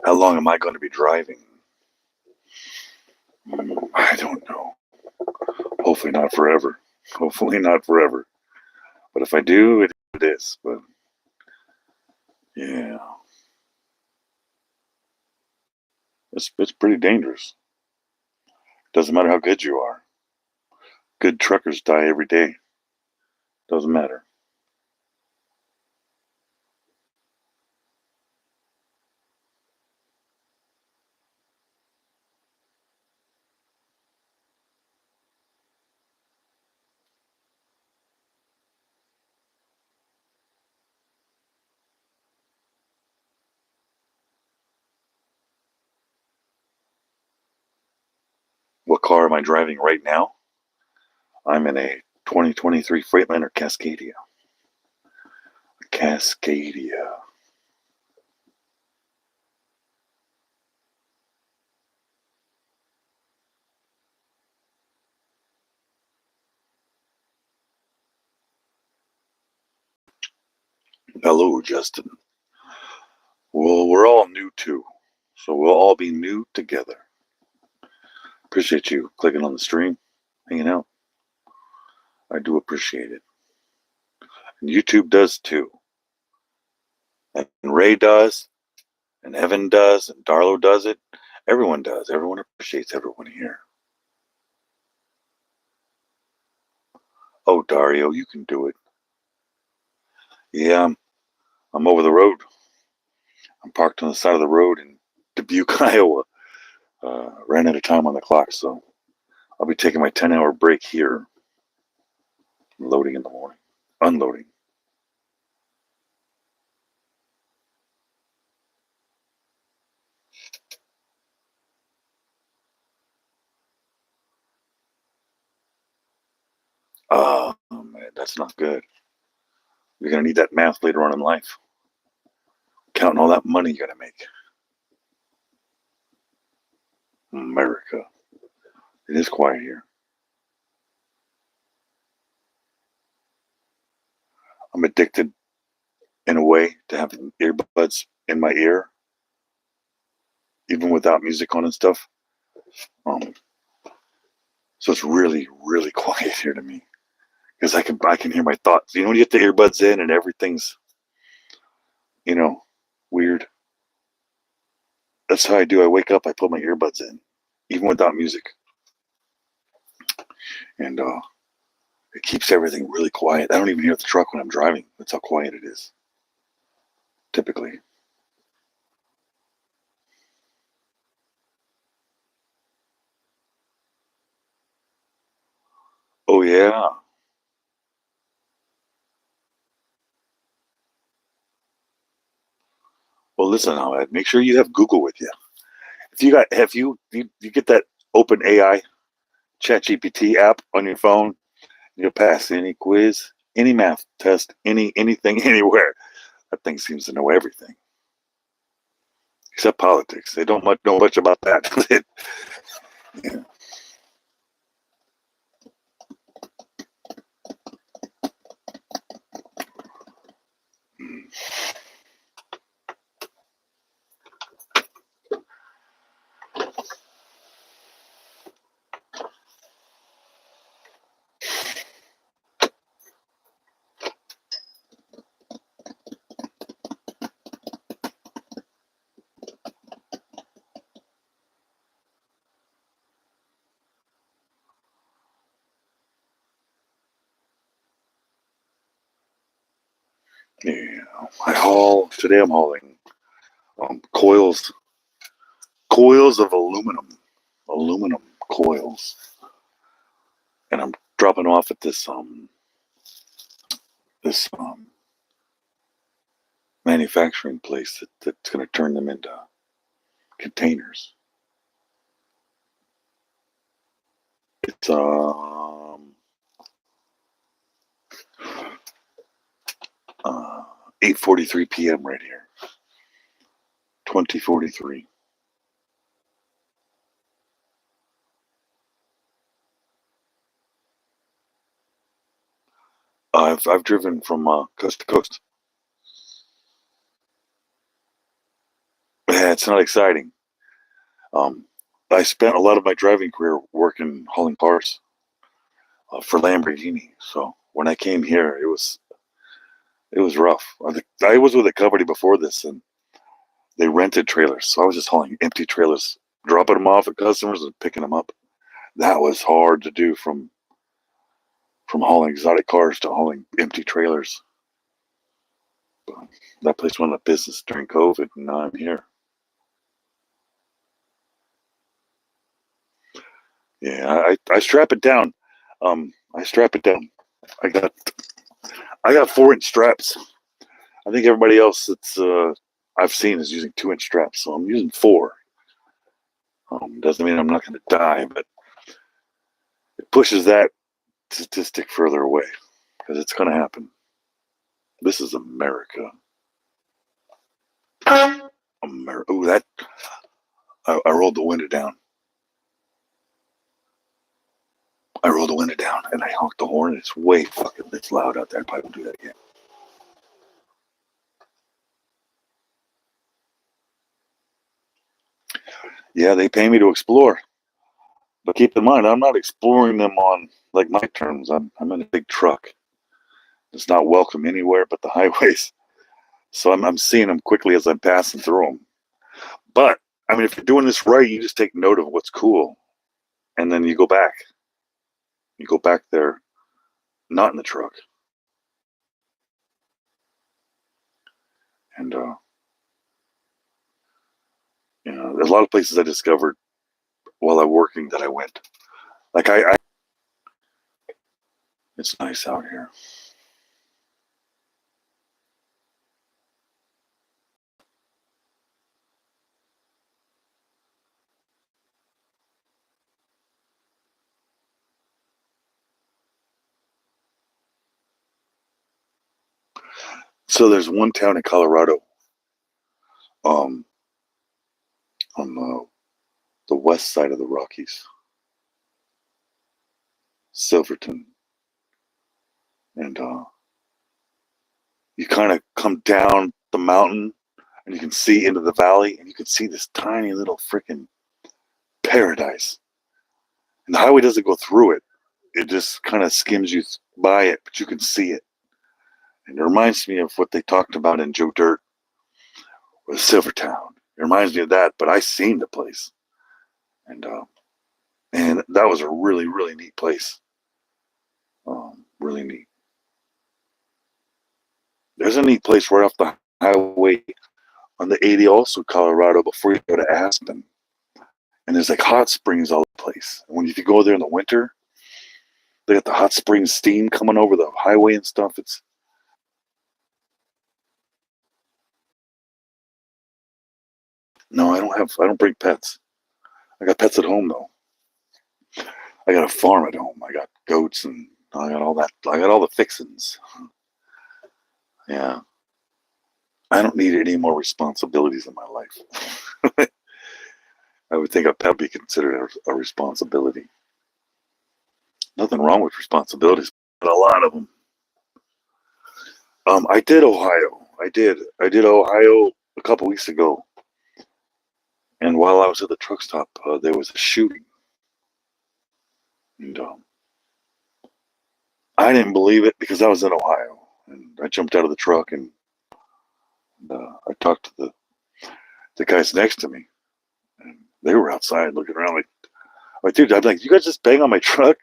How long am I going to be driving? I don't know. Hopefully not forever. Hopefully not forever. But if I do, it is. But yeah, it's pretty dangerous. Doesn't matter how good you are. Good truckers die every day. Doesn't matter. What car am I driving right now? I'm in a 2023 Freightliner Cascadia. Cascadia. Hello, Justin. Well, we're all new too, so we'll all be new together. Appreciate you clicking on the stream, hanging out. I do appreciate it. And YouTube does too. And Ray does, and Evan does, and Darlo does it. Everyone does. Everyone appreciates everyone here. Oh, Dario, you can do it. Yeah, I'm over the road. I'm parked on the side of the road in Dubuque, Iowa. Ran out of time on the clock, so I'll be taking my 10-hour break here. Loading in the morning. Unloading. Oh, man, that's not good. You're going to need that math later on in life. Counting all that money you're going to make. America. It is quiet here. I'm addicted in a way to having earbuds in my ear. even without music on and stuff. So it's really, really quiet here to me because I can hear my thoughts. You know, when you get the earbuds in and everything's, you know, weird. That's how I do. I wake up, I put my earbuds in, even without music, and it keeps everything really quiet. I don't even hear the truck when I'm driving. That's how quiet it is, typically. Oh yeah. Well, listen, Ahmed, make sure you have Google with you. If you get that Open AI ChatGPT app on your phone, you'll pass any quiz, any math test, anything, anywhere. That thing seems to know everything, except politics. They don't know much about that. Yeah. Yeah, today I'm hauling coils of aluminum coils, and I'm dropping off at this manufacturing place that's going to turn them into containers. It's 8:43 p.m. right here, 2043. I've driven from coast to coast. Yeah, it's not exciting. Um, I spent a lot of my driving career working hauling cars for Lamborghini. So when I came here, it was rough. I was with a company before this, and they rented trailers, so I was just hauling empty trailers, dropping them off at customers and picking them up. That was hard to do from hauling exotic cars to hauling empty trailers. But that place went out of business during COVID, and now I'm here. Yeah, I strap it down. I strap it down. I got I got 4-inch straps. I think everybody else that's I've seen is using 2-inch straps, so I'm using 4. Doesn't mean I'm not going to die, but it pushes that statistic further away because it's going to happen. This is America. America. Ooh, that I rolled the window down. I rolled the window down and I honked the horn. It's way fucking it's loud out there. I probably won't do that again. Yeah, they pay me to explore, but keep in mind, I'm not exploring them on like my terms. I'm in a big truck. It's not welcome anywhere but the highways. So I'm seeing them quickly as I'm passing through them. But I mean, if you're doing this right, you just take note of what's cool, and then you go back. You go back there, not in the truck, and there's a lot of places I discovered while I'm working that I went. Like it's nice out here. So there's one town in Colorado, um, on the west side of the Rockies, Silverton, and you kind of come down the mountain, and you can see into the valley, and you can see this tiny little freaking paradise. And the highway doesn't go through it. It just kind of skims you by it, but you can see it. And it reminds me of what they talked about in Joe Dirt or Silvertown. It reminds me of that, but I seen the place. And that was a really, really neat place. Really neat. There's a neat place right off the highway on the 80 also, Colorado, before you go to Aspen. And there's like hot springs all over the place. And if you go there in the winter, they got the hot springs steam coming over the highway and stuff. No, I don't bring pets. I got pets at home though. I got a farm at home. I got goats and I got all that. I got all the fixins. Yeah. I don't need any more responsibilities in my life. I would think a pet would be considered a responsibility. Nothing wrong with responsibilities, but a lot of them. I did Ohio. I did Ohio a couple weeks ago. And while I was at the truck stop, there was a shooting. And I didn't believe it because I was in Ohio. And I jumped out of the truck and I talked to the guys next to me. And they were outside looking around like, dude, I'd be like, you guys just bang on my truck?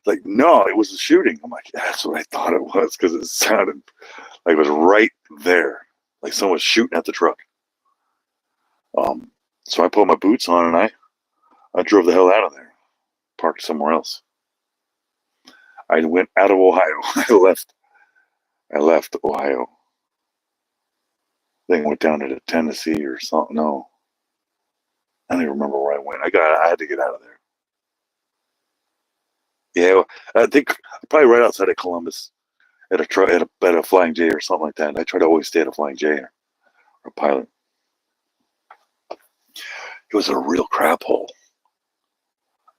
Like, no, it was a shooting. I'm like, yeah, that's what I thought it was because it sounded like it was right there. Like someone was shooting at the truck. So I put my boots on and I drove the hell out of there, parked somewhere else. I went out of Ohio. I left Ohio. Then went down to Tennessee or something. No, I don't even remember where I went. I had to get out of there. Yeah, I think probably right outside of Columbus at a Flying J or something like that. I try to always stay at a Flying J or a Pilot. It was a real crap hole.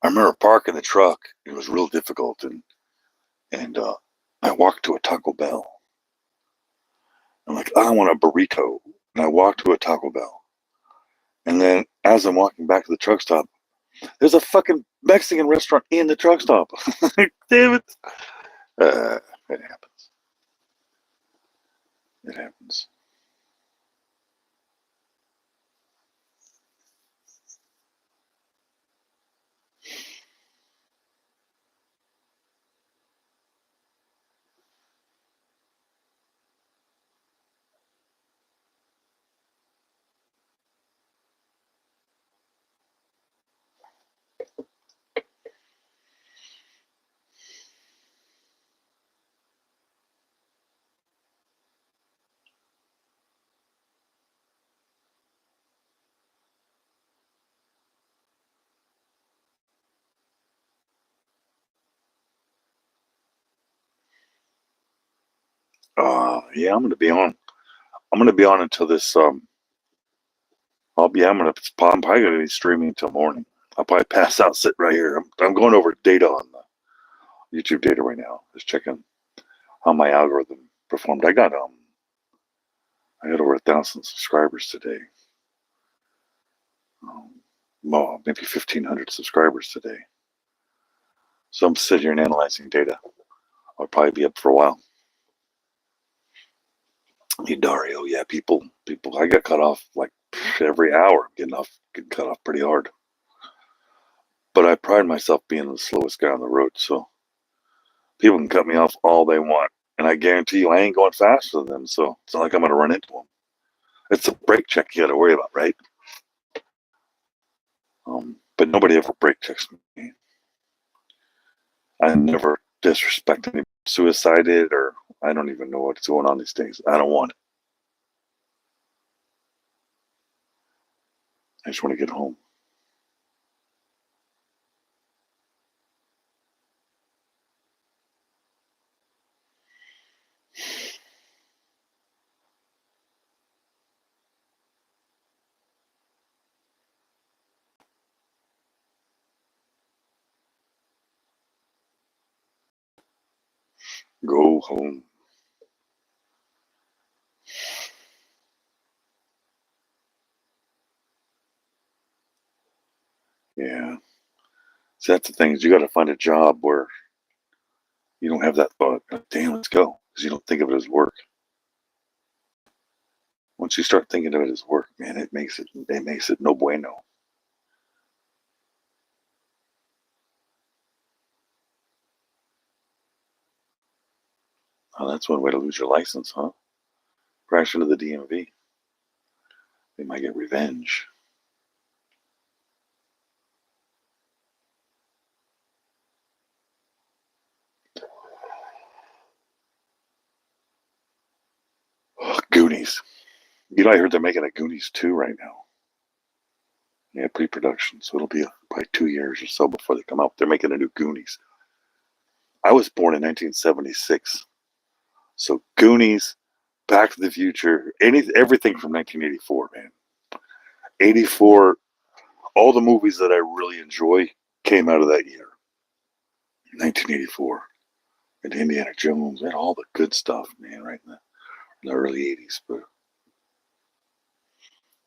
I remember parking the truck. It was real difficult, and I walked to a Taco Bell. I'm like, I want a burrito, and I walked to a Taco Bell. And then as I'm walking back to the truck stop, there's a fucking Mexican restaurant in the truck stop. Damn it! It happens. It happens. Yeah, I'm gonna be on. I'm gonna be on until this. I'm probably gonna be streaming until morning. I'll probably pass out, sit right here. I'm going over data on the YouTube data right now. Just checking how my algorithm performed. I got over 1,000 subscribers today. Well, maybe 1,500 subscribers today. So I'm sitting here and analyzing data. I'll probably be up for a while. Hey Dario, yeah, people. I got cut off like every hour. Getting cut off pretty hard. But I pride myself being the slowest guy on the road, so people can cut me off all they want, and I guarantee you, I ain't going faster than them. So it's not like I'm going to run into them. It's a brake check you got to worry about, right? But nobody ever brake checks me. I never disrespect anybody, suicided, or I don't even know what's going on these days. I don't want it. I just want to get home. Go home. Yeah. So that's the thing is you got to find a job where you don't have that thought. Damn, let's go, because you don't think of it as work. Once you start thinking of it as work, man, it makes it no bueno. Oh, that's one way to lose your license, huh? Crash into the DMV. They might get revenge. Oh, Goonies. You know, I heard they're making a Goonies 2 right now. Yeah, pre-production, so it'll be probably 2 years or so before they come out. They're making a new Goonies. I was born in 1976, so Goonies, Back to the Future, everything from 1984, man. 84, all the movies that I really enjoy came out of that year, 1984. And Indiana Jones and all the good stuff, man, right in the early 80s. But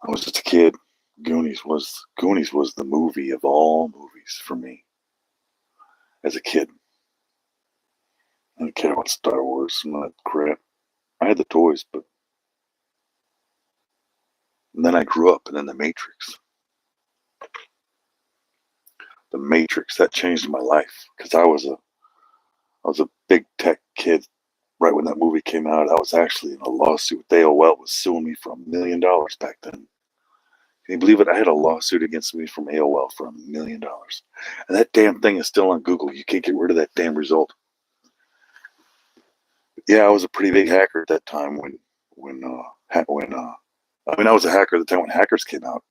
I was just a kid. Goonies was the movie of all movies for me as a kid. I didn't care about Star Wars and that crap. I had the toys, but and then I grew up, and then The Matrix. The Matrix that changed my life because I was a big tech kid right when that movie came out. I was actually in a lawsuit. AOL was suing me for $1 million back then. Can you believe it? I had a lawsuit against me from AOL for $1 million. And that damn thing is still on Google. You can't get rid of that damn result. Yeah, I was a pretty big hacker at that time I was a hacker at the time when Hackers came out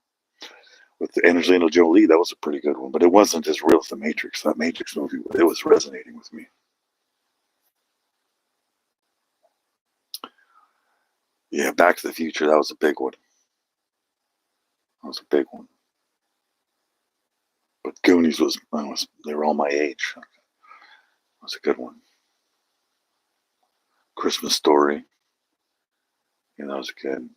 with Angelina Jolie. That was a pretty good one, but it wasn't as real as The Matrix. That Matrix movie, it was resonating with me. Yeah, Back to the Future, that was a big one. That was a big one. But Goonies they were all my age. That was a good one. Christmas Story, that was good.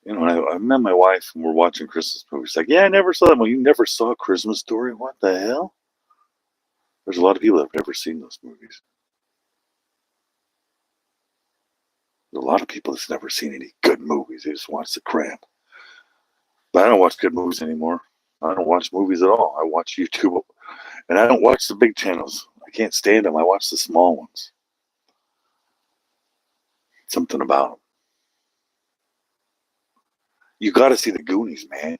I met my wife and we're watching Christmas movies. She's like, yeah, I never saw that one. You never saw a Christmas Story? What the hell? There's a lot of people that have never seen those movies. There's a lot of people that's never seen any good movies. They just watch the crap. But I don't watch good movies anymore. I don't watch movies at all. I watch YouTube. And I don't watch the big channels. I can't stand them. I watch the small ones. Something about them. You got to see the Goonies, man.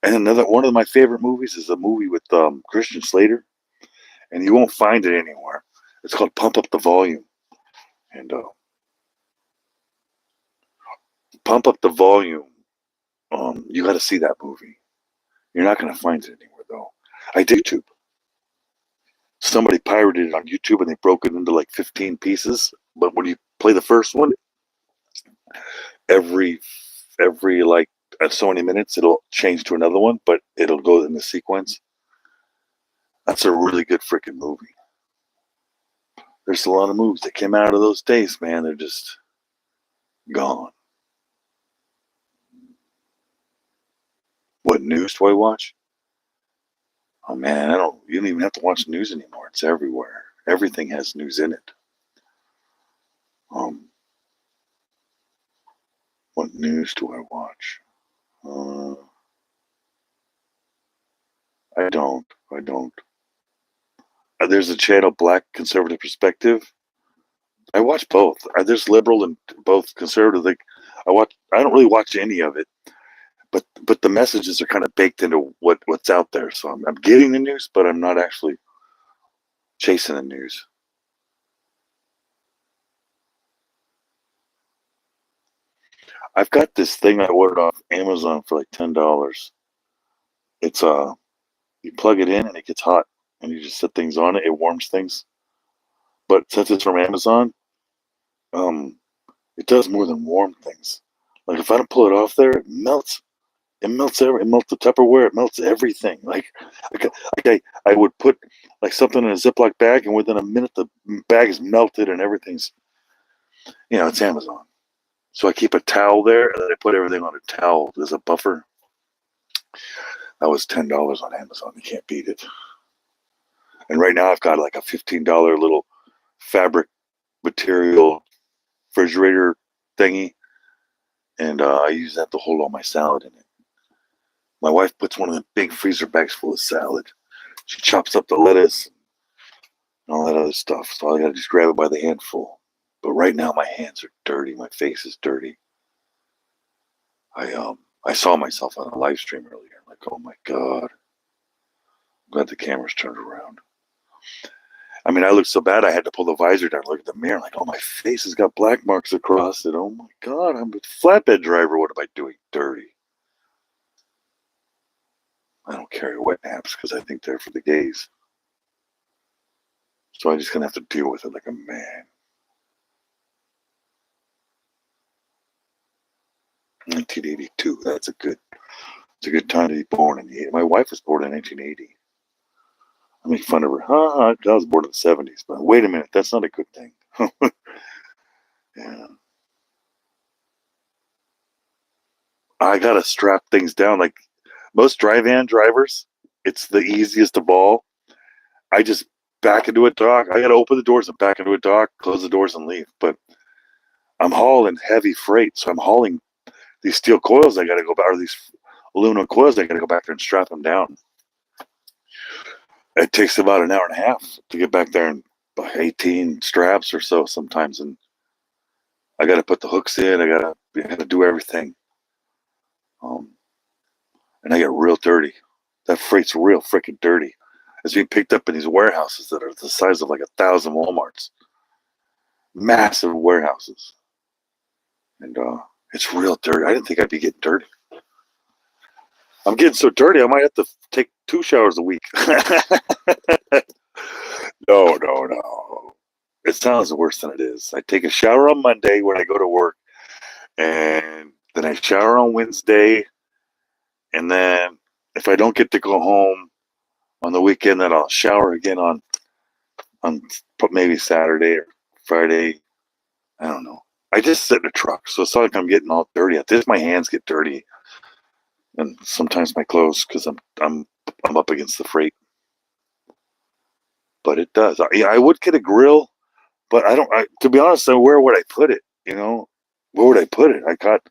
And another one of my favorite movies is a movie with Christian Slater, and you won't find it anywhere. It's called Pump Up the Volume, and Pump Up the Volume. You got to see that movie. You're not going to find it anywhere though. I did YouTube. Somebody pirated it on YouTube, and they broke it into like 15 pieces. But when you play the first one, every like at so many minutes, it'll change to another one, but it'll go in the sequence. That's a really good freaking movie. There's a lot of movies that came out of those days, man. They're just gone. What news do I watch? Oh man, you don't even have to watch news anymore. It's everywhere. Everything has news in it. What news do I watch? I don't. There's a channel, Black Conservative Perspective. I watch both. There's liberal and both conservative. I don't really watch any of it, but the messages are kind of baked into what's out there. So I'm getting the news, but I'm not actually chasing the news. I've got this thing I ordered off Amazon for like $10. It's you plug it in and it gets hot, and you just set things on it. It warms things. But since it's from Amazon, it does more than warm things. Like if I don't pull it off there, it melts. It melts it melts the Tupperware. It melts everything. I would put like something in a Ziploc bag, and within a minute the bag is melted and everything's, it's Amazon. So I keep a towel there, and then I put everything on a towel as a buffer. That was $10 on Amazon. You can't beat it. And right now I've got like a $15 little fabric material refrigerator thingy, and I use that to hold all my salad in it. My wife puts one of the big freezer bags full of salad. She chops up the lettuce and all that other stuff, so I gotta just grab it by the handful. But right now my hands are dirty. My face is dirty. I saw myself on a live stream earlier. I'm like, oh my God. I'm glad the camera's turned around. I mean, I looked so bad I had to pull the visor down, look at the mirror, like, oh, my face has got black marks across it. Oh my God, I'm a flatbed driver. What am I doing dirty? I don't carry wet naps because I think they're for the gays. So I'm just gonna have to deal with it like a man. 1982. It's a good time to be born. And my wife was born in 1980. I make fun of her. I was born in the 70s, but wait a minute, that's not a good thing. Yeah. I gotta strap things down. Like most dry van drivers, it's the easiest of all. I just back into a dock. I gotta open the doors and back into a dock, close the doors and leave. But I'm hauling heavy freight, so I'm hauling these steel coils. I gotta go back, or these aluminum coils. I gotta go back there and strap them down. It takes about an hour and a half to get back there, and 18 straps or so sometimes. And I gotta put the hooks in. I gotta do everything. And I get real dirty. That freight's real freaking dirty. It's being picked up in these warehouses that are the size of like 1,000 Walmarts. Massive warehouses. And it's real dirty. I didn't think I'd be getting dirty. I'm getting so dirty I might have to take 2 showers a week. No. It sounds worse than it is. I take a shower on Monday when I go to work, and then I shower on Wednesday, and then if I don't get to go home on the weekend, then I'll shower again on maybe Saturday or Friday. I don't know. I just sit in a truck, so it's not like I'm getting all dirty. At this, my hands get dirty, and sometimes my clothes because I'm up against the freight. But it does. I would get a grill, but I don't. To be honest, where would I put it? Where would I put it? I got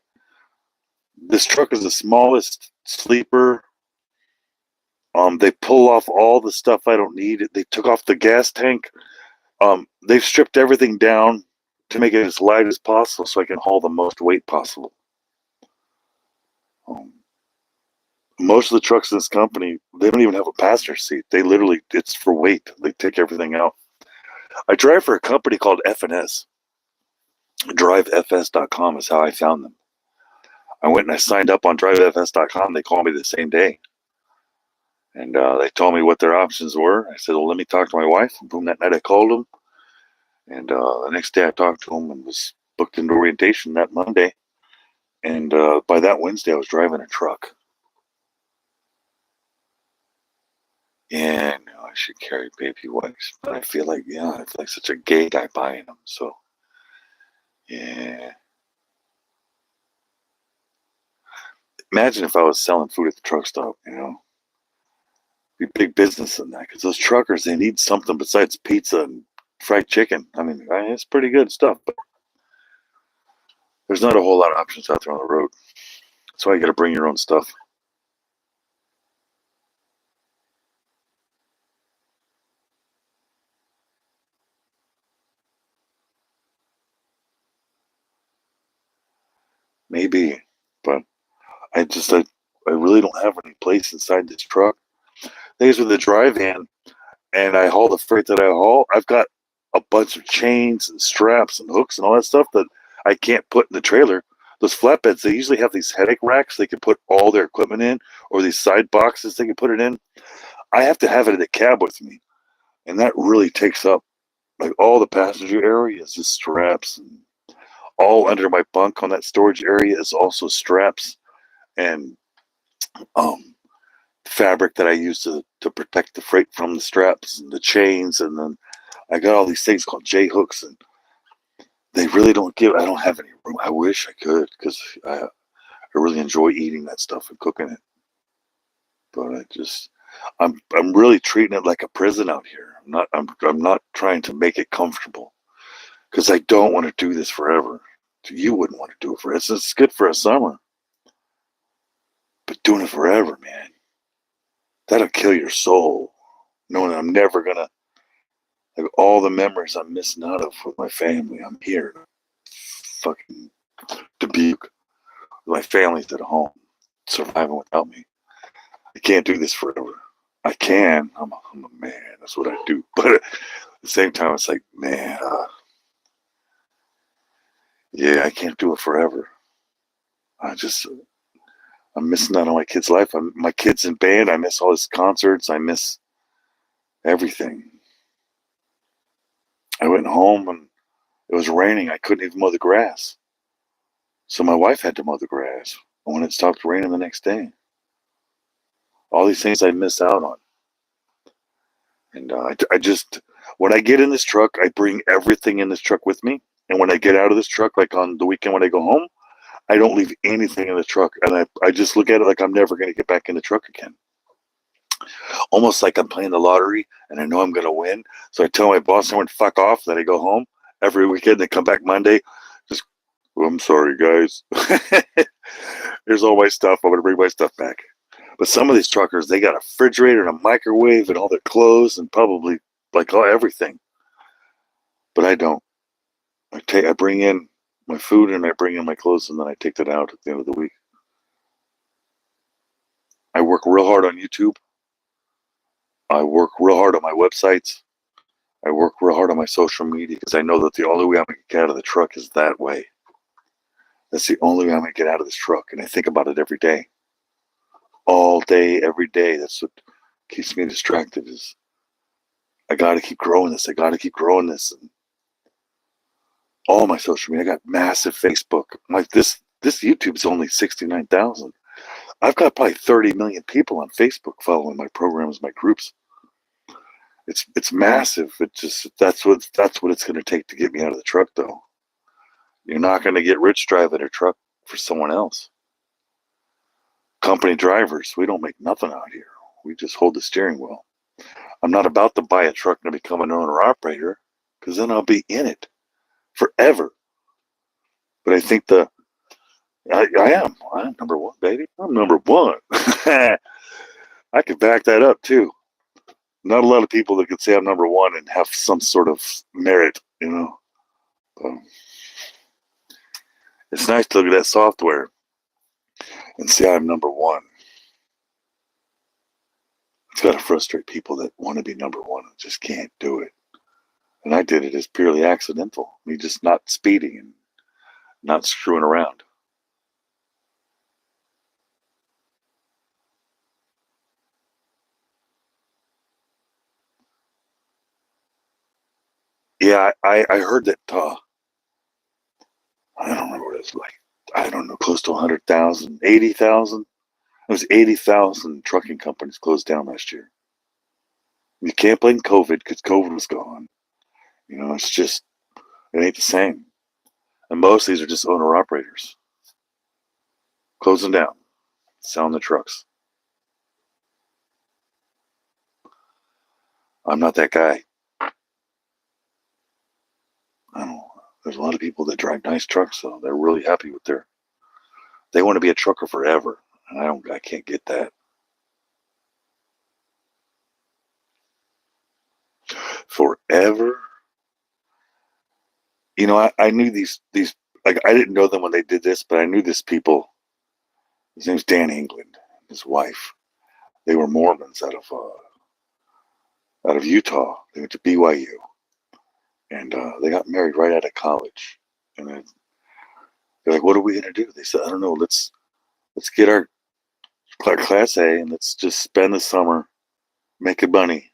this truck is the smallest sleeper. They pull off all the stuff I don't need. They took off the gas tank. They've stripped everything down to make it as light as possible so I can haul the most weight possible. Most of the trucks in this company, they don't even have a passenger seat. It's for weight. They take everything out. I drive for a company called F&S. DriveFS.com is how I found them. I went and I signed up on DriveFS.com. They called me the same day. And they told me what their options were. I said, well, let me talk to my wife. And boom, that night I called them. And the next day I talked to them and was booked into orientation that Monday. And by that Wednesday, I was driving a truck. Yeah, no, I should carry baby wipes. But I feel like such a gay guy buying them. So, yeah. Imagine if I was selling food at the truck stop, Be big business in that. Because those truckers, they need something besides pizza and fried chicken. I mean, it's pretty good stuff. But there's not a whole lot of options out there on the road. That's why you got to bring your own stuff. Maybe, but I really don't have any place inside this truck. These with the dry van, and I haul the freight that I haul. I've got a bunch of chains and straps and hooks and all that stuff that I can't put in the trailer. Those flatbeds, they usually have these headache racks they can put all their equipment in, or these side boxes they can put it in. I have to have it in the cab with me, and that really takes up like all the passenger area is just straps, and all under my bunk on that storage area is also straps and fabric that I use to protect the freight from the straps and the chains. And then I got all these things called J hooks, and I don't have any room. I wish I could, because I really enjoy eating that stuff and cooking it. But I'm really treating it like a prison out here. I'm not trying to make it comfortable because I don't want to do this forever. You wouldn't want to do it forever. It's good for a summer, but doing it forever, man, that'll kill your soul. Knowing I'm never gonna, like, all the memories I'm missing out of with my family. I'm here, fucking Dubuque. My family's at home, surviving without me. I can't do this forever. I can. I'm a man. That's what I do. But at the same time, it's like, man, yeah, I can't do it forever. I'm missing out on my kid's life. My kid's in band. I miss all his concerts. I miss everything. I went home and it was raining. I couldn't even mow the grass. So my wife had to mow the grass when it stopped raining the next day. All these things I miss out on. And I just, when I get in this truck, I bring everything in this truck with me. And when I get out of this truck, like on the weekend when I go home, I don't leave anything in the truck. And I just look at it like I'm never going to get back in the truck again. Almost like I'm playing the lottery and I know I'm going to win. So I tell my boss I went fuck off. Then I go home every weekend. They come back Monday. Just, well, I'm sorry, guys. Here's all my stuff. I'm going to bring my stuff back. But some of these truckers, they got a refrigerator and a microwave and all their clothes and probably like everything. But I don't. I bring in my food and I bring in my clothes and then I take that out at the end of the week. I work real hard on YouTube. I work real hard on my websites. I work real hard on my social media because I know that the only way I'm going to get out of the truck is that way. That's the only way I'm going to get out of this truck. And I think about it every day. All day, every day. That's what keeps me distracted is I got to keep growing this. I got to keep growing this. And all my social media, I got massive Facebook. Like this YouTube is only 69,000. I've got probably 30 million people on Facebook following my programs, my groups. It's massive. It just that's what it's going to take to get me out of the truck, though. You're not going to get rich driving a truck for someone else. Company drivers, we don't make nothing out here. We just hold the steering wheel. I'm not about to buy a truck and become an owner operator because then I'll be in it forever. But I think I am. I'm number one, baby. I'm number one. I could back that up too. Not a lot of people that could say I'm number one and have some sort of merit, you know. It's nice to look at that software and say I'm number one. It's got to frustrate people that want to be number one and just can't do it. And I did it as purely accidental. Me just not speeding and not screwing around. Yeah, I heard that, I don't remember what it's like. I don't know, close to 100,000, 80,000. It was 80,000 trucking companies closed down last year. You can't blame COVID because COVID was gone. You know, it's just, it ain't the same. And most of these are just owner operators. Closing down, selling the trucks. I'm not that guy. I don't know. There's a lot of people that drive nice trucks, so they're really happy with they want to be a trucker forever. And I can't get that. Forever? You know, I knew these, like, I didn't know them when they did this, but I knew this people. His name's Dan England, his wife. They were Mormons out of Utah. They went to BYU. And they got married right out of college. And they're like, what are we going to do? They said, I don't know. Let's get our Class A and let's just spend the summer making money.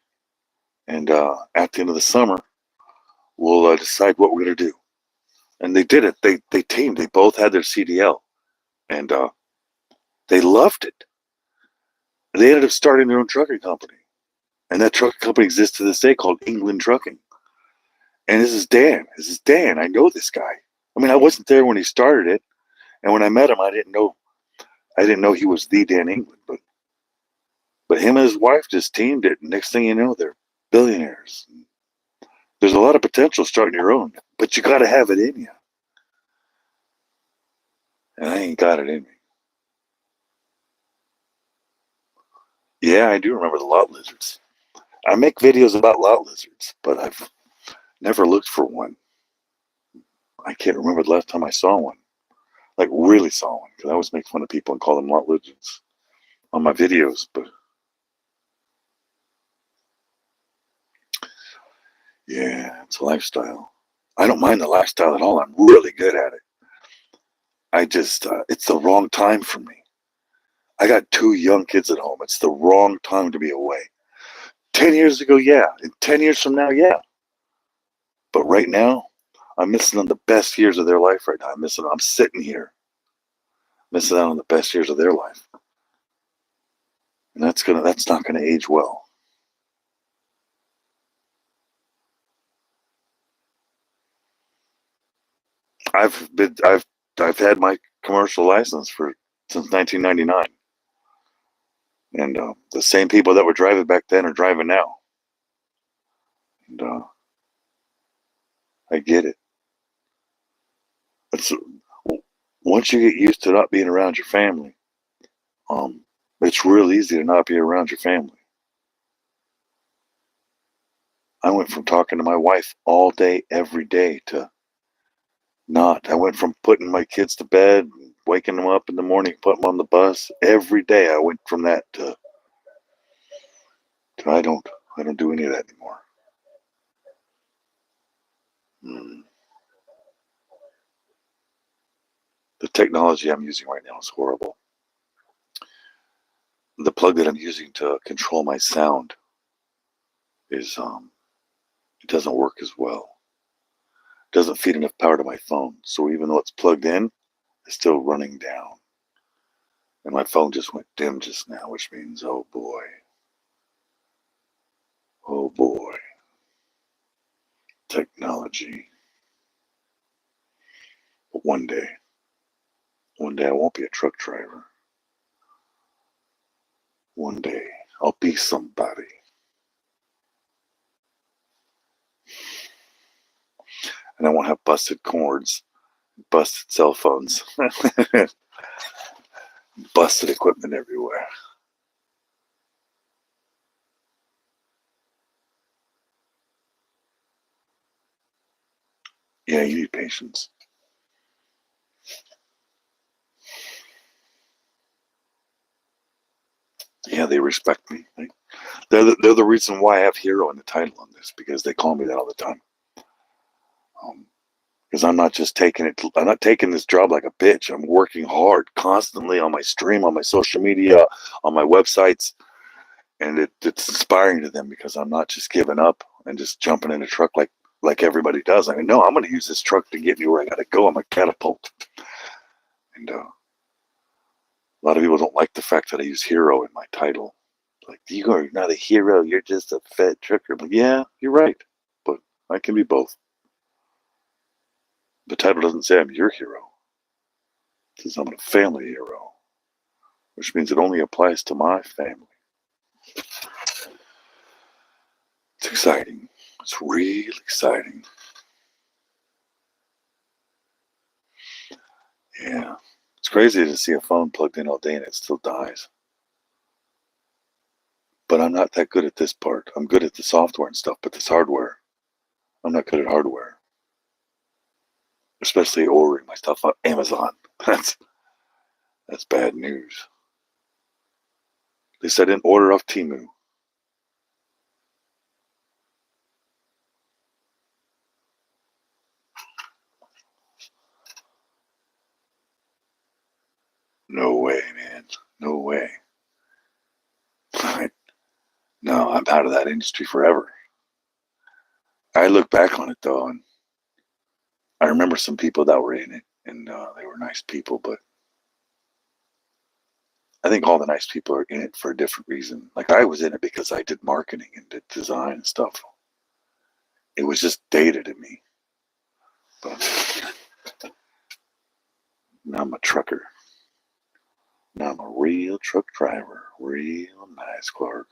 And at the end of the summer, we'll decide what we're going to do. And they did it. They teamed. They both had their CDL. And they loved it. They ended up starting their own trucking company. And that trucking company exists to this day called England Trucking. And this is Dan. I know this guy. I mean, I wasn't there when he started it. And when I met him, I didn't know he was the Dan England. But But him and his wife just teamed it. And next thing you know, they're billionaires. There's a lot of potential starting your own, but you got to have it in you. And I ain't got it in me. Yeah, I do remember the lot lizards. I make videos about lot lizards, but I've never looked for one. I can't remember the last time I saw one. Like really saw one, because I always make fun of people and call them lot lizards on my videos. But yeah, it's a lifestyle. I don't mind the lifestyle at all. I'm really good at it. I just, it's the wrong time for me. I got 2 young kids at home. It's the wrong time to be away. 10 years ago, yeah. And 10 years from now, yeah. But right now, I'm missing on the best years of their life right now. I'm sitting here, missing out on the best years of their life. And that's not gonna age well. I've had my commercial license since 1999. And the same people that were driving back then are driving now. And I get it. It's, once you get used to not being around your family, it's real easy to not be around your family. I went from talking to my wife all day, every day, to not. I went from putting my kids to bed, waking them up in the morning, putting them on the bus every day. I went from that to I don't do any of that anymore. The technology I'm using right now is horrible. The plug that I'm using to control my sound is it doesn't work as well. It doesn't feed enough power to my phone. So even though it's plugged in, it's still running down. And my phone just went dim just now, which means, oh boy. Oh boy. Technology. But one day I won't be a truck driver. One day I'll be somebody. And I won't have busted cords, busted cell phones, busted equipment everywhere. Yeah, you need patience. Yeah, they respect me. They're the reason why I have hero in the title on this, because they call me that all the time. Because I'm not taking this job like a bitch. I'm working hard constantly on my stream, on my social media, on my websites, and it's inspiring to them, because I'm not just giving up and just jumping in a truck like everybody does. I mean, no, I'm going to use this truck to get me where I got to go. I'm a catapult. And a lot of people don't like the fact that I use hero in my title. Like, you are not a hero. You're just a fat trucker. But yeah, you're right. But I can be both. The title doesn't say I'm your hero. It says I'm a family hero, which means it only applies to my family. It's exciting. It's real exciting. Yeah. It's crazy to see a phone plugged in all day and it still dies. But I'm not that good at this part. I'm good at the software and stuff, but this hardware, I'm not good at hardware. Especially ordering my stuff on Amazon. That's bad news. At least I didn't order off Temu. No way, man. No way. No, I'm out of that industry forever. I look back on it though, and I remember some people that were in it, and they were nice people, but I think all the nice people are in it for a different reason. Like, I was in it because I did marketing and did design and stuff. It was just data to me. But now I'm a trucker. I'm a real truck driver. Real nice, Clark.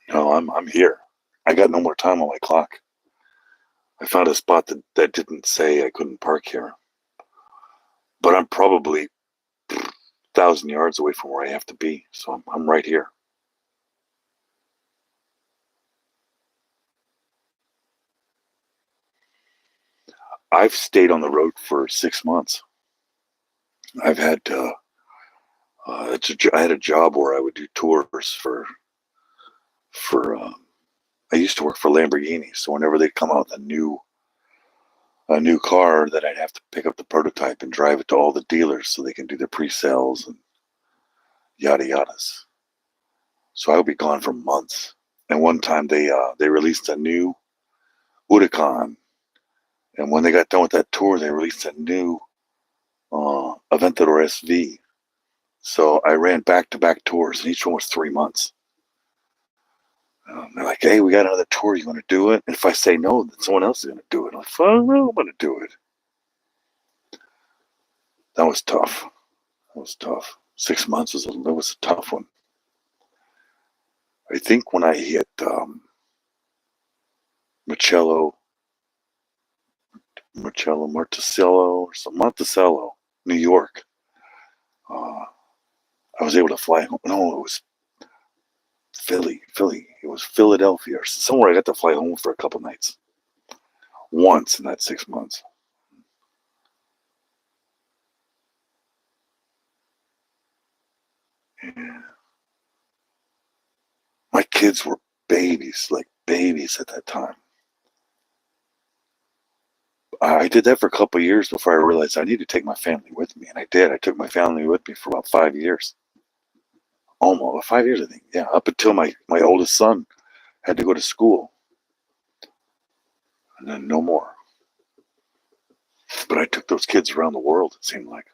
No, I'm here. I got no more time on my clock. I found a spot that didn't say I couldn't park here. But I'm probably 1,000 yards away from where I have to be. So I'm right here. I've stayed on the road for 6 months. I've had I had a job where I would do tours for I used to work for Lamborghini, so whenever they come out with a new car, that I'd have to pick up the prototype and drive it to all the dealers so they can do their pre-sales and yada yadas. So I would be gone for months. And one time they released a new Huracan, and when they got done with that tour, they released a new Aventador SV. So I ran back-to-back tours, and each one was 3 months. They're like, hey, we got another tour. You want to do it? And if I say no, then someone else is going to do it. I'm like, fuck no, I'm going to do it. That was tough. That was tough. 6 months was a tough one. I think when I hit Monticello, New York, I was able to fly home. No, it was Philly. It was Philadelphia or somewhere. I got to fly home for a couple nights. Once in that 6 months. Yeah. My kids were babies, like babies at that time. I did that for a couple of years before I realized I need to take my family with me, and I did. I took my family with me for about 5 years. Almost 5 years, I think. Yeah, up until my oldest son had to go to school, and then no more. But I took those kids around the world, it seemed like.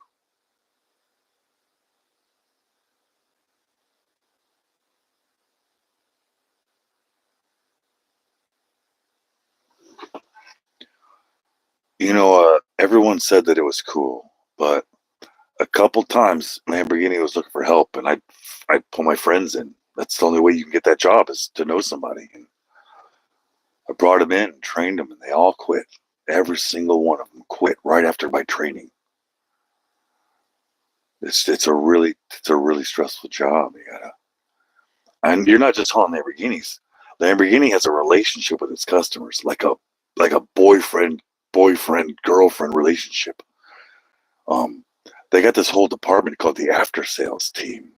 Everyone said that it was cool, but a couple times Lamborghini was looking for help, and I'd pull my friends in. That's the only way you can get that job, is to know somebody. And I brought them in, trained them, and they all quit. Every single one of them quit right after my training. It's a really stressful job. And you're not just hauling Lamborghinis. Lamborghini has a relationship with its customers, like a boyfriend girlfriend relationship. They got this whole department called the after sales team,